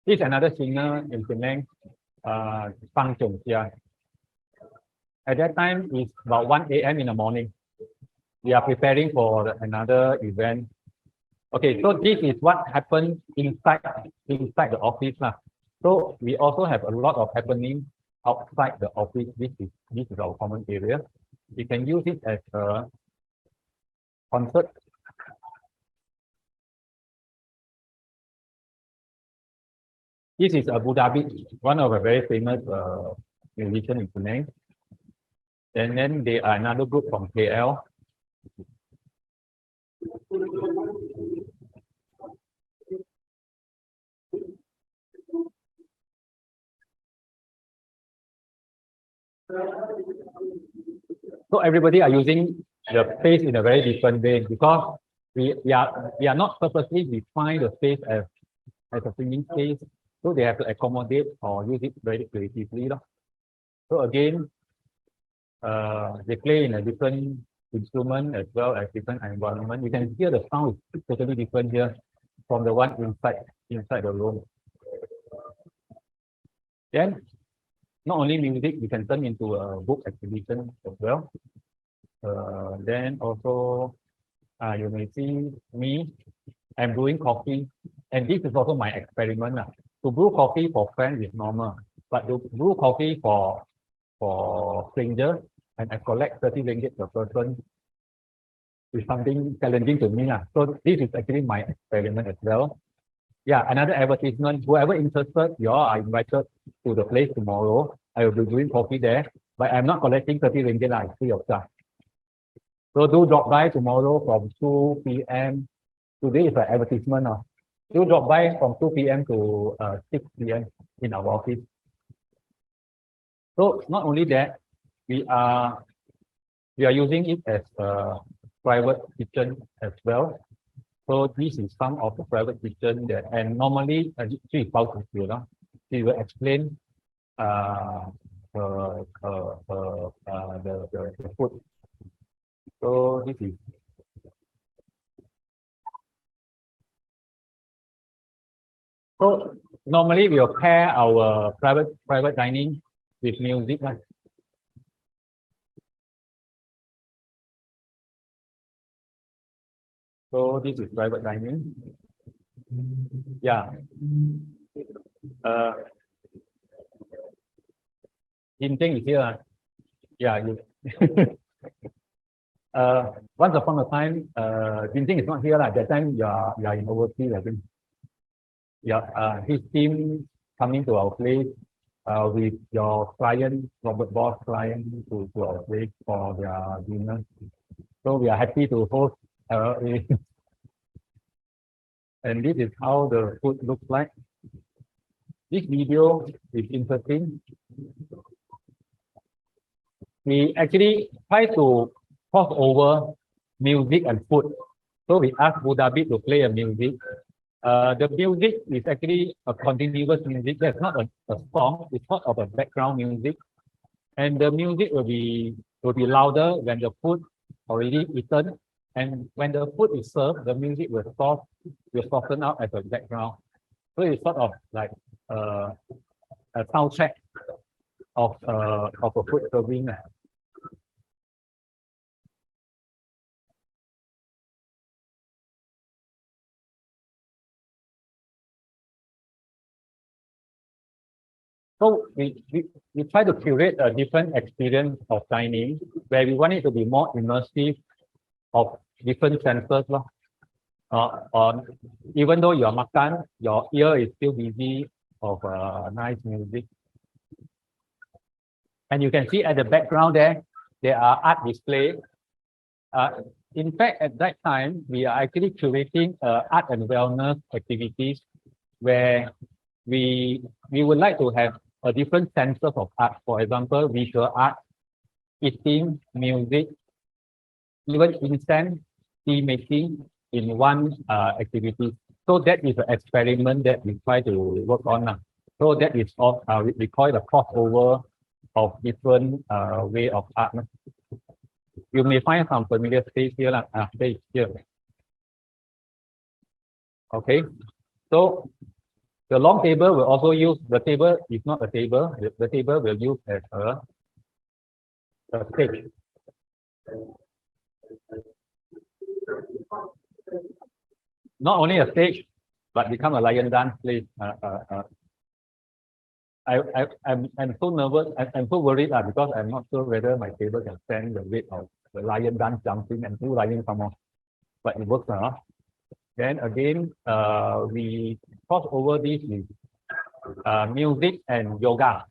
this is another singer in Penang, Fang Zhongxia. At that time, it's about 1 a.m. in the morning. We are preparing for another event. Okay, so this is what happened inside the office. So we also have a lot of happening outside the office. This is our common area. You can use it as a concert. This is Abu Dhabi, one of a very famous musician in Penang. And then they are another group from KL. So everybody are using the space in a very different way, because we are not purposely define the space as a singing space. So they have to accommodate or use it very creatively. So again, they play in a different instrument as well as different environment. You can hear the sound is totally different here from the one inside the room. Then, not only music, you can turn into a book exhibition as well. Then also, you may see me, I'm brewing coffee, and this is also my experiment. To brew coffee for friends is normal, but to brew coffee for strangers, and I collect 30 ringgit per person, is something challenging to me. So this is actually my experiment as well. Yeah, another advertisement. Whoever interested, you all are invited to the place tomorrow. I will be doing coffee there, but I'm not collecting 30 ringgit. It's free of charge. So do drop by tomorrow from 2 p.m. Today is an advertisement. Do drop by from 2 p.m. to 6 p.m. in our office. So not only that, we are using it as a private kitchen as well. So this is some of the private kitchen that, and normally she will explain the food. So this is. So normally we will pair our private dining with music. So this is private dining. Yeah. Jinting is here. Yeah. Once upon a time, Jinting is not here. That time you are in overseas, I think. Yeah. His team coming to our place with your client, Robert Boss client, to our place for their dinner. So we are happy to host and this is how the food looks like. This video is interesting. We actually try to cross over music and food. So we asked Abu Dhabi to play a music. The music is actually a continuous music. That's not a song. It's sort of a background music, and the music will be louder when the food already eaten, And when the food is served, the music will soften out as a background. So it's sort of like a soundtrack of a food serving. So we try to curate a different experience of dining where we want it to be more immersive of different senses. Or even though you're makan, your ear is still busy of nice music. And you can see at the background there are art display. In fact, at that time, we are actually curating art and wellness activities where we would like to have a different senses of art. For example, visual art, eating, music, even incense, tea making in one activity. So that is an experiment that we try to work on. So that is all we call it a crossover of different way of art. You may find some familiar space here. Space here. Okay. So the long table will also use, the table is not a table, the table will use as a stage. Not only a stage, but become a lion dance place. I'm so nervous, I'm so worried because I'm not sure whether my table can stand the weight of the lion dance jumping and 2 lions come on. But it works now. Then again, we cross over this with music and yoga.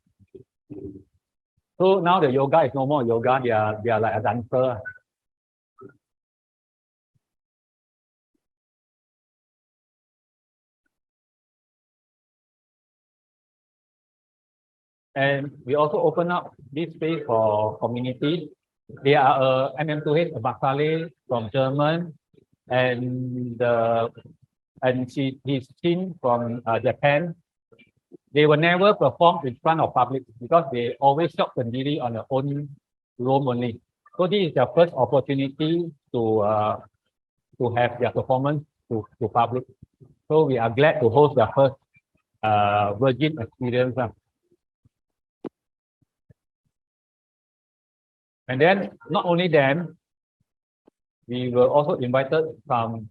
So now the yoga is no more yoga, they are like a dancer. And we also open up this space for community. They are MM2H, a Bakale from German, and he's team from Japan. They will never perform in front of public because they always shop Pendiri on their own room only. So this is their first opportunity to have their performance to public. So we are glad to host their first Virgin experience. And then not only them, we were also invited some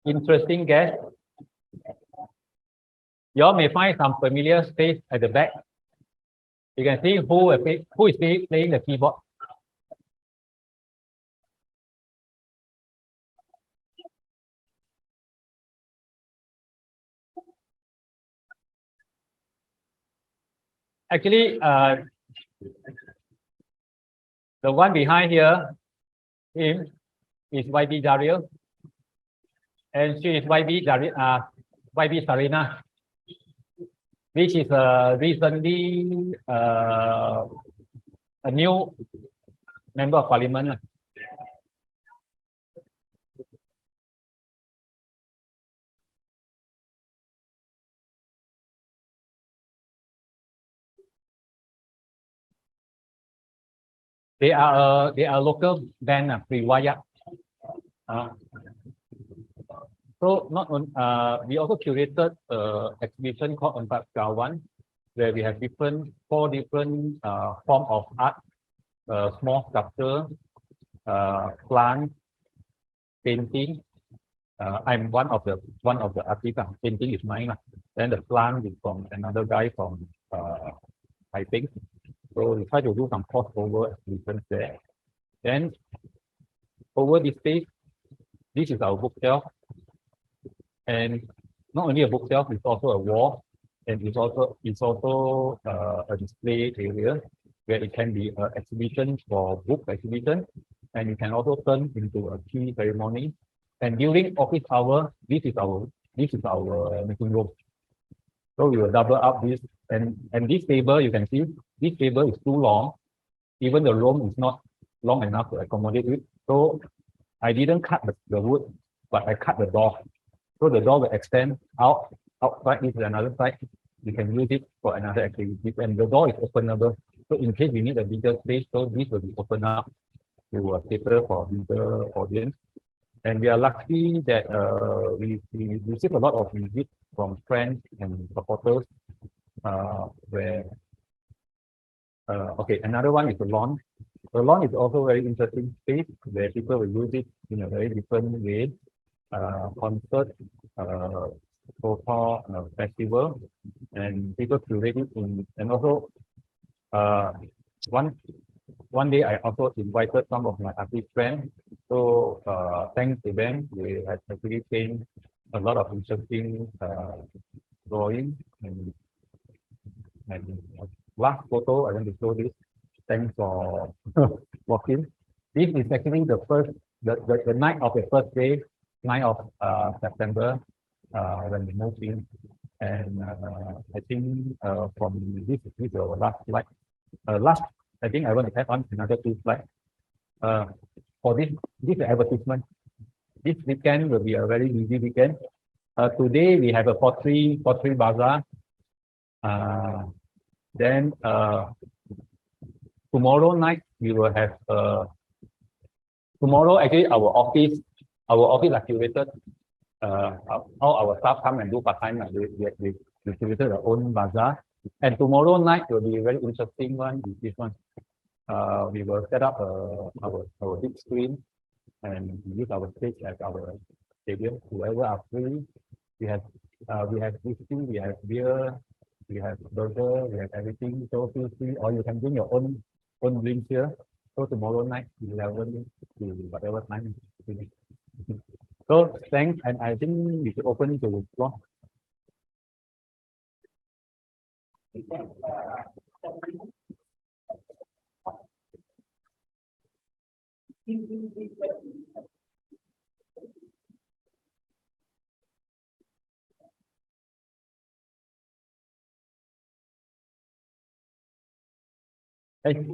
interesting guests. You all may find some familiar space at the back. You can see who is playing the keyboard. Actually, the one behind here, him, is YB Daryl, and she is YB Sarina, which is recently a new member of parliament. They are local band, Priwaya. So not on, we also curated exhibition called Empat Kawan, where we have 4 different form of art, small sculpture, plant, painting. I'm one of the artists. Painting is mine. Then the plant is from another guy from I think. So we try to do some crossover exhibitions there. Then over this space, this is our bookshelf. And not only a bookshelf, it's also a wall, and it's also a display area where it can be an exhibition for book exhibition, and it can also turn into a tea ceremony. And during office hour, this is our meeting room. So we will double up this, and this table, you can see this table is too long. Even the room is not long enough to accommodate it. So I didn't cut the wood, but I cut the door. So the door will extend outside. This is another side. You can use it for another activity, and the door is openable. So in case we need a bigger space, so this will be opened up. to cater for bigger audience. And we are lucky that we receive a lot of visits from friends and supporters where okay, another one is the lawn. The lawn is also very interesting space where people will use it in a very different way. Concert, so-called festival, and people curate it in, and also uh, one one day I also invited some of my artist friends. So thanks to them, we had actually changed a lot of interesting drawing and last photo I want to show this. Thanks for walking. This is actually the first the night of the first day, 9th of September, when we moved in. And I think from this is our last slide. Last, I think I want to add on another 2 slides. For this advertisement, this weekend will be a very busy weekend. Today we have a pottery bazaar. Then tomorrow night we will have tomorrow actually our office are curated. All our staff come and do part-time. We curated our own bazaar. And tomorrow night will be a very interesting one. This one, we will set up our big screen and use our stage as our stadium. Whoever are free, we have whiskey, we have beer, we have burger, we have everything. So feel free, or you can bring your own drinks here. So tomorrow night, 11 to whatever time. So thanks, and I think we should open it to the floor. Hey.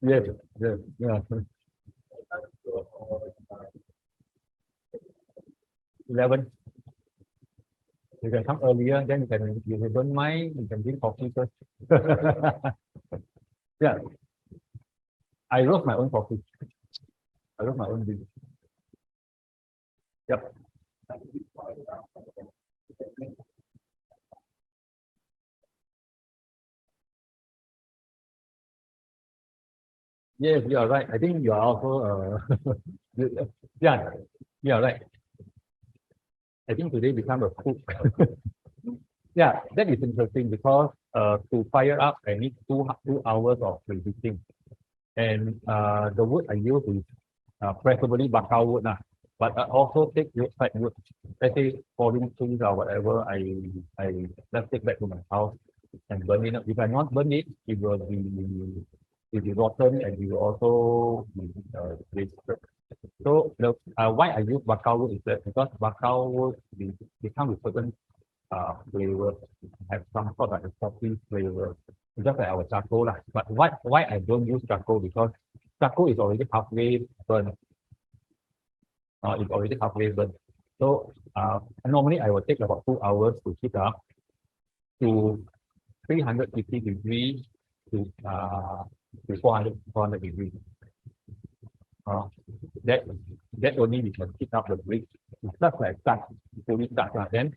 Yes, yes, yeah. 11. You can come earlier, then you don't mind, you can drink coffee first. Yeah. I roast my own coffee. I roast my own bean. Yep. Yes, you are right. I think you are also yeah, you are right. I think today become a cook. Yeah, that is interesting because to fire up I need 2 hours of preheating. And the wood I use is preferably bakau wood. But I also take roadside wood. Let's say falling trees or whatever, I just take back to my house and burn it up. If I not burn it, it will be rotten and it will also be wasted. So the why I use bakau wood is that because bakau wood they come with certain flavor, have some sort of a coffee flavor, just like our charcoal lah. But why I don't use charcoal, because charcoal is already halfway burned. It's already halfway burned. So normally I will take about 2 hours to heat up to 350 degrees to 400 degrees. That only we can heat up the brick. It's just like that, fully start. Then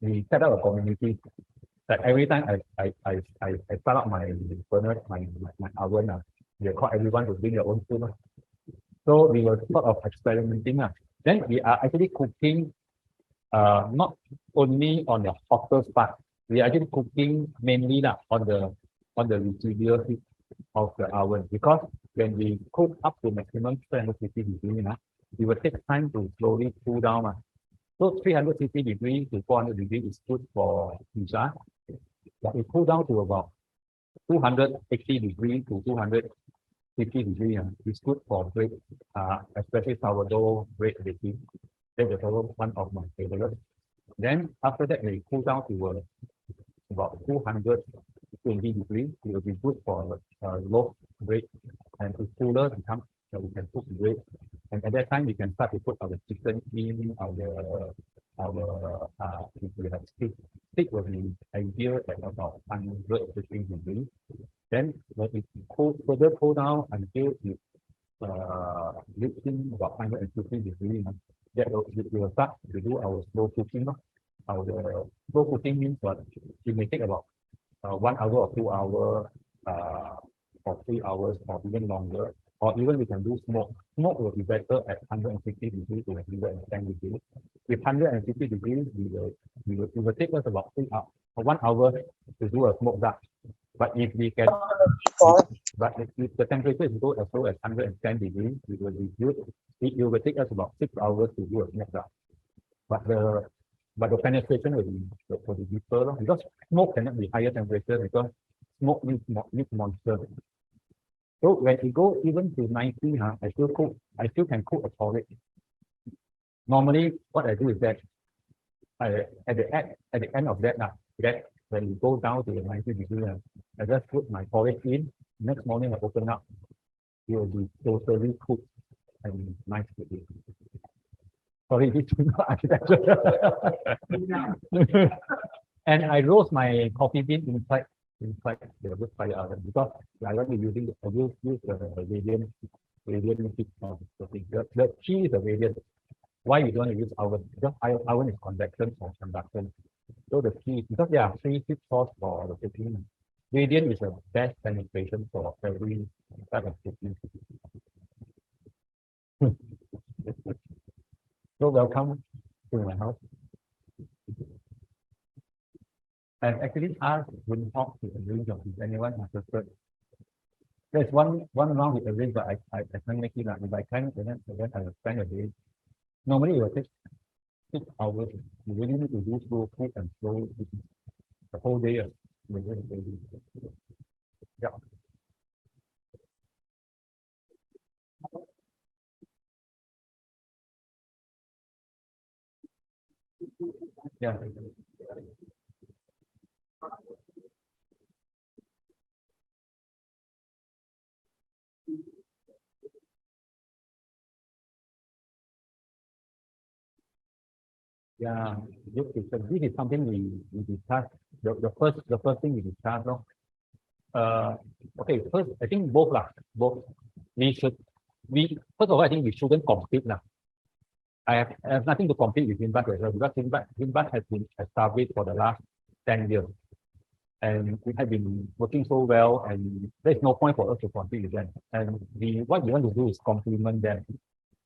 we set up a community that every time I start up my furnace, my oven, we call everyone to bring their own food. So we were sort of experimenting. Then we are actually cooking not only on the hottest part, we are actually cooking mainly on the residual heat. of the oven, because when we cook up to maximum 350 degrees, it will take time to slowly cool down. So 350 degrees to 400 degrees is good for pizza. But it cool down to about 280 degrees to 250 degrees. It's good for bread, especially sourdough bread baking. That is also one of my favorites. Then after that, we cool down to about 220 degrees. It will be good for loaf bread, and it's cooler becomes we can cook bread. And at that time, we can start to put our chicken in, if we have stick. Stick will be ideal at about 150 degrees. Then when it further cool down until it reaching about 150 degrees, that we will start to do our slow cooking. Our slow cooking means what? It may take about 1 hour or 2 hours, or 3 hours, or even longer. Or even we can do smoke. Smoke will be better at 150 degrees to 110 degrees. With 150 degrees, it will take us about 3 hours, 1 hour to do a smoke duck. But if we can, if the temperature is go as low as 110 degrees, it will be good. It will take us about 6 hours to do a smoke duck. But the penetration will be deeper, because smoke cannot be higher temperature, because smoke needs moisture. So when it goes even to 90, I still can cook a porridge. Normally, what I do is that at the end of that, when you go down to the 90 degrees, I just put my porridge in. Next morning, I open up. It will be totally cooked and nice to eat. Sorry, this is not architecture. And I roast my coffee bean inside the wood fire oven, because I want to use the radiant heat of the thing. The key is the radiant. Why you don't use oven? Because oven is convection or conduction. So the key is because there are 3 heat sources for the cooking. Radiant is the best penetration for every type of cooking. So welcome to my house. I've actually asked Win-Hawk to arrange if anyone has preferred. There's one round with arrange, but I can't make it. If I can, then I will spend a day. Normally it will take 6 hours. You really need to do slow cook and slow the whole day. Yeah. Yeah. Yeah, this is something we discussed. The first thing we discussed. Okay, first I think both. We should first of all I think we shouldn't compete. I have nothing to compete with Vinbad as well, because Vinbad has been established for the last 10 years. And we have been working so well, and there's no point for us to compete with them. And what we want to do is complement them.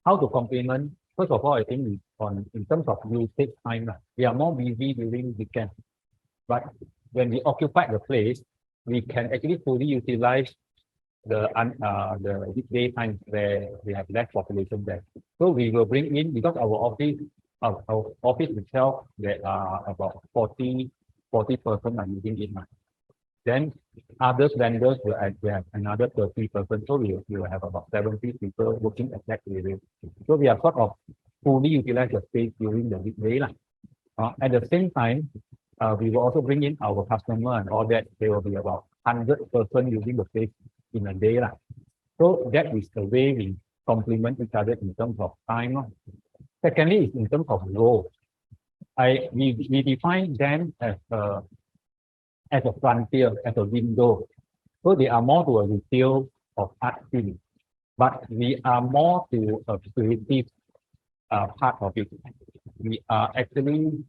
How to complement? First of all, I think in terms of usage time, we are more busy during weekends. But when we occupy the place, we can actually fully utilize the weekday times where we have less population there. So we will bring in, because our office itself, there are about 40 persons are using it now. Then other vendors will have another 30 persons. So we will have about 70 people working at that area. So we are sort of fully utilize the space during the weekday. At the same time, we will also bring in our customer and all that. There will be about 100 persons using the space in a day. So that is the way we complement each other in terms of time. Secondly, is in terms of role. We define them as a frontier, as a window. So they are more to a retail of art scene, but we are more to a creative part of it. We are actually,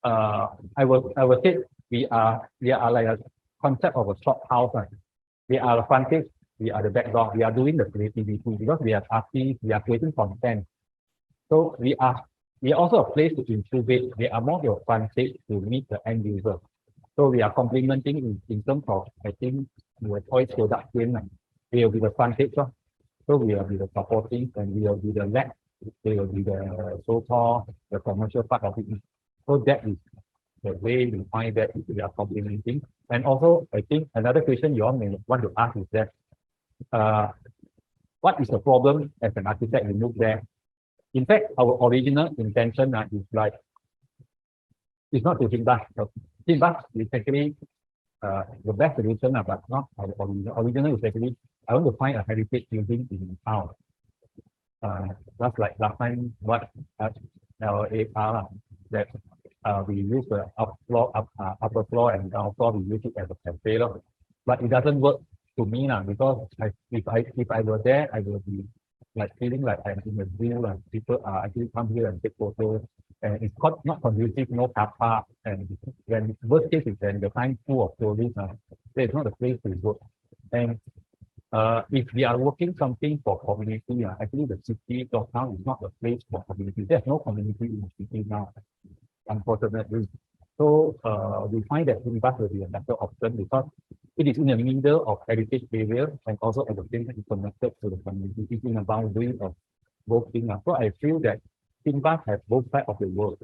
I will say we are like a concept of a shop house. We are the frontage, we are the background. We are doing the creativity because we are artists. We are creating content. So we are also a place to incubate. We are more your frontage to meet the end user. So we are complementing in terms of, I think, the toy product chain. We will be the front page. So we will be the supporting and we will be the lab. They will be the so-called the commercial part of it. So that is the way we find that we are complementing. And also, I think another question you all may want to ask is that, what is the problem as an architect we look there? In fact, our original intention is like, it's not to Simba. Simba is actually the best solution, but not our original. Original is actually, I want to find a heritage building in town. Just like last time, what LAR that we use the upper floor and down floor, we use it as a cafe. But it doesn't work to me now because if I were there, I will be like feeling like I'm in a zoo and people are actually come here and take photos. And it's not conducive, no car park. And when worst case is when the time full of tourists, there's not a place to go. And if we are working something for community, actually the city downtown is not a place for community. There's no community in the city now, unfortunately. So we find that Unibus will be a better option because it is in the middle of heritage area and also at the same time connected to the community. It's in a boundary of both things. So I feel that Unibus has both sides of the world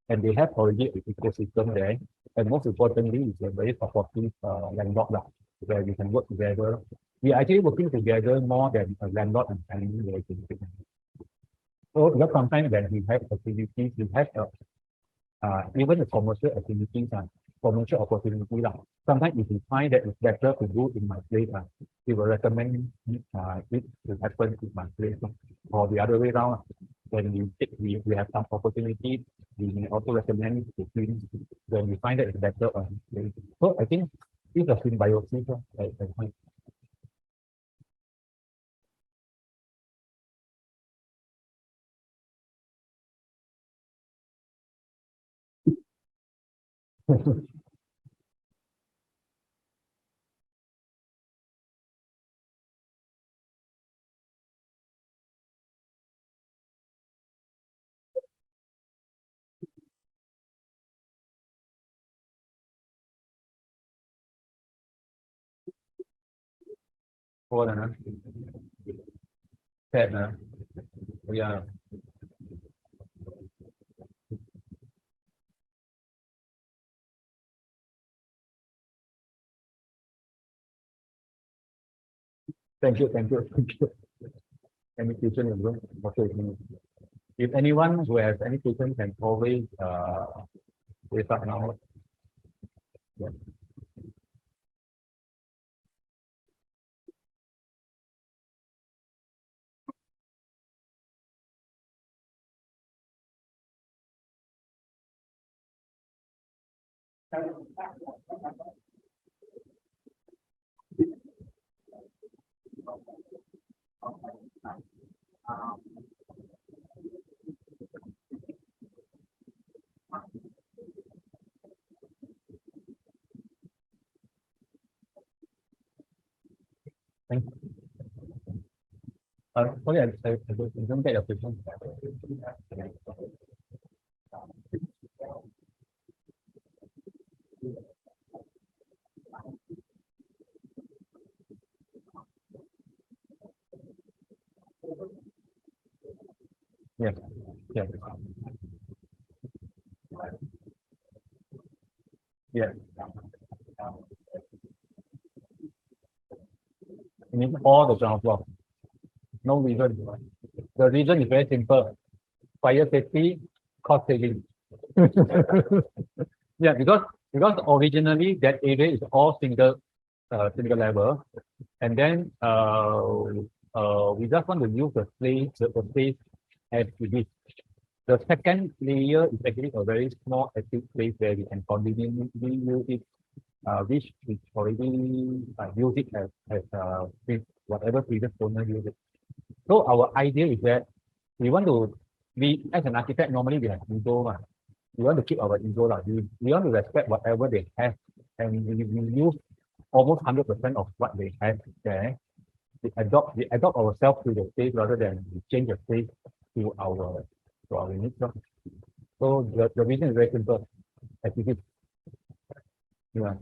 and they have already an ecosystem there. And most importantly, it's a very supportive landlord where we can work together. We are actually working together more than a landlord and tenant relationship. So because sometimes when we have activities, we have even the commercial activities and commercial opportunity. Sometimes if we find that it's better to do in my place, we will recommend it to happen in my place. Or the other way around, when we have some opportunity, we may also recommend it to clients when we find that it's better on place. So I think it's a symbiosis. Hold on. Yeah. Thank you. Thank you. Any question in the room? Okay. If anyone who has any question can always raise up now. Yeah. Thank you. Sorry, I don't get your question. Yes. Yes. Yes. I mean all the ground floor. No reason. The reason is very simple. Fire safety, cost saving. Yeah, because originally that area is all single level, and then we just want to use the space as it is. The second layer is actually a very small active place where we can conveniently use it, which is already use it as whatever previous owner use it. So our idea is that we want to, we as an architect, normally we have ego. We want to keep our ego. We want to respect whatever they have, and we use almost 100% of what they have there. We adopt ourselves to the space rather than we change the space to our needs. So the reason is very simple. As it is. Yeah.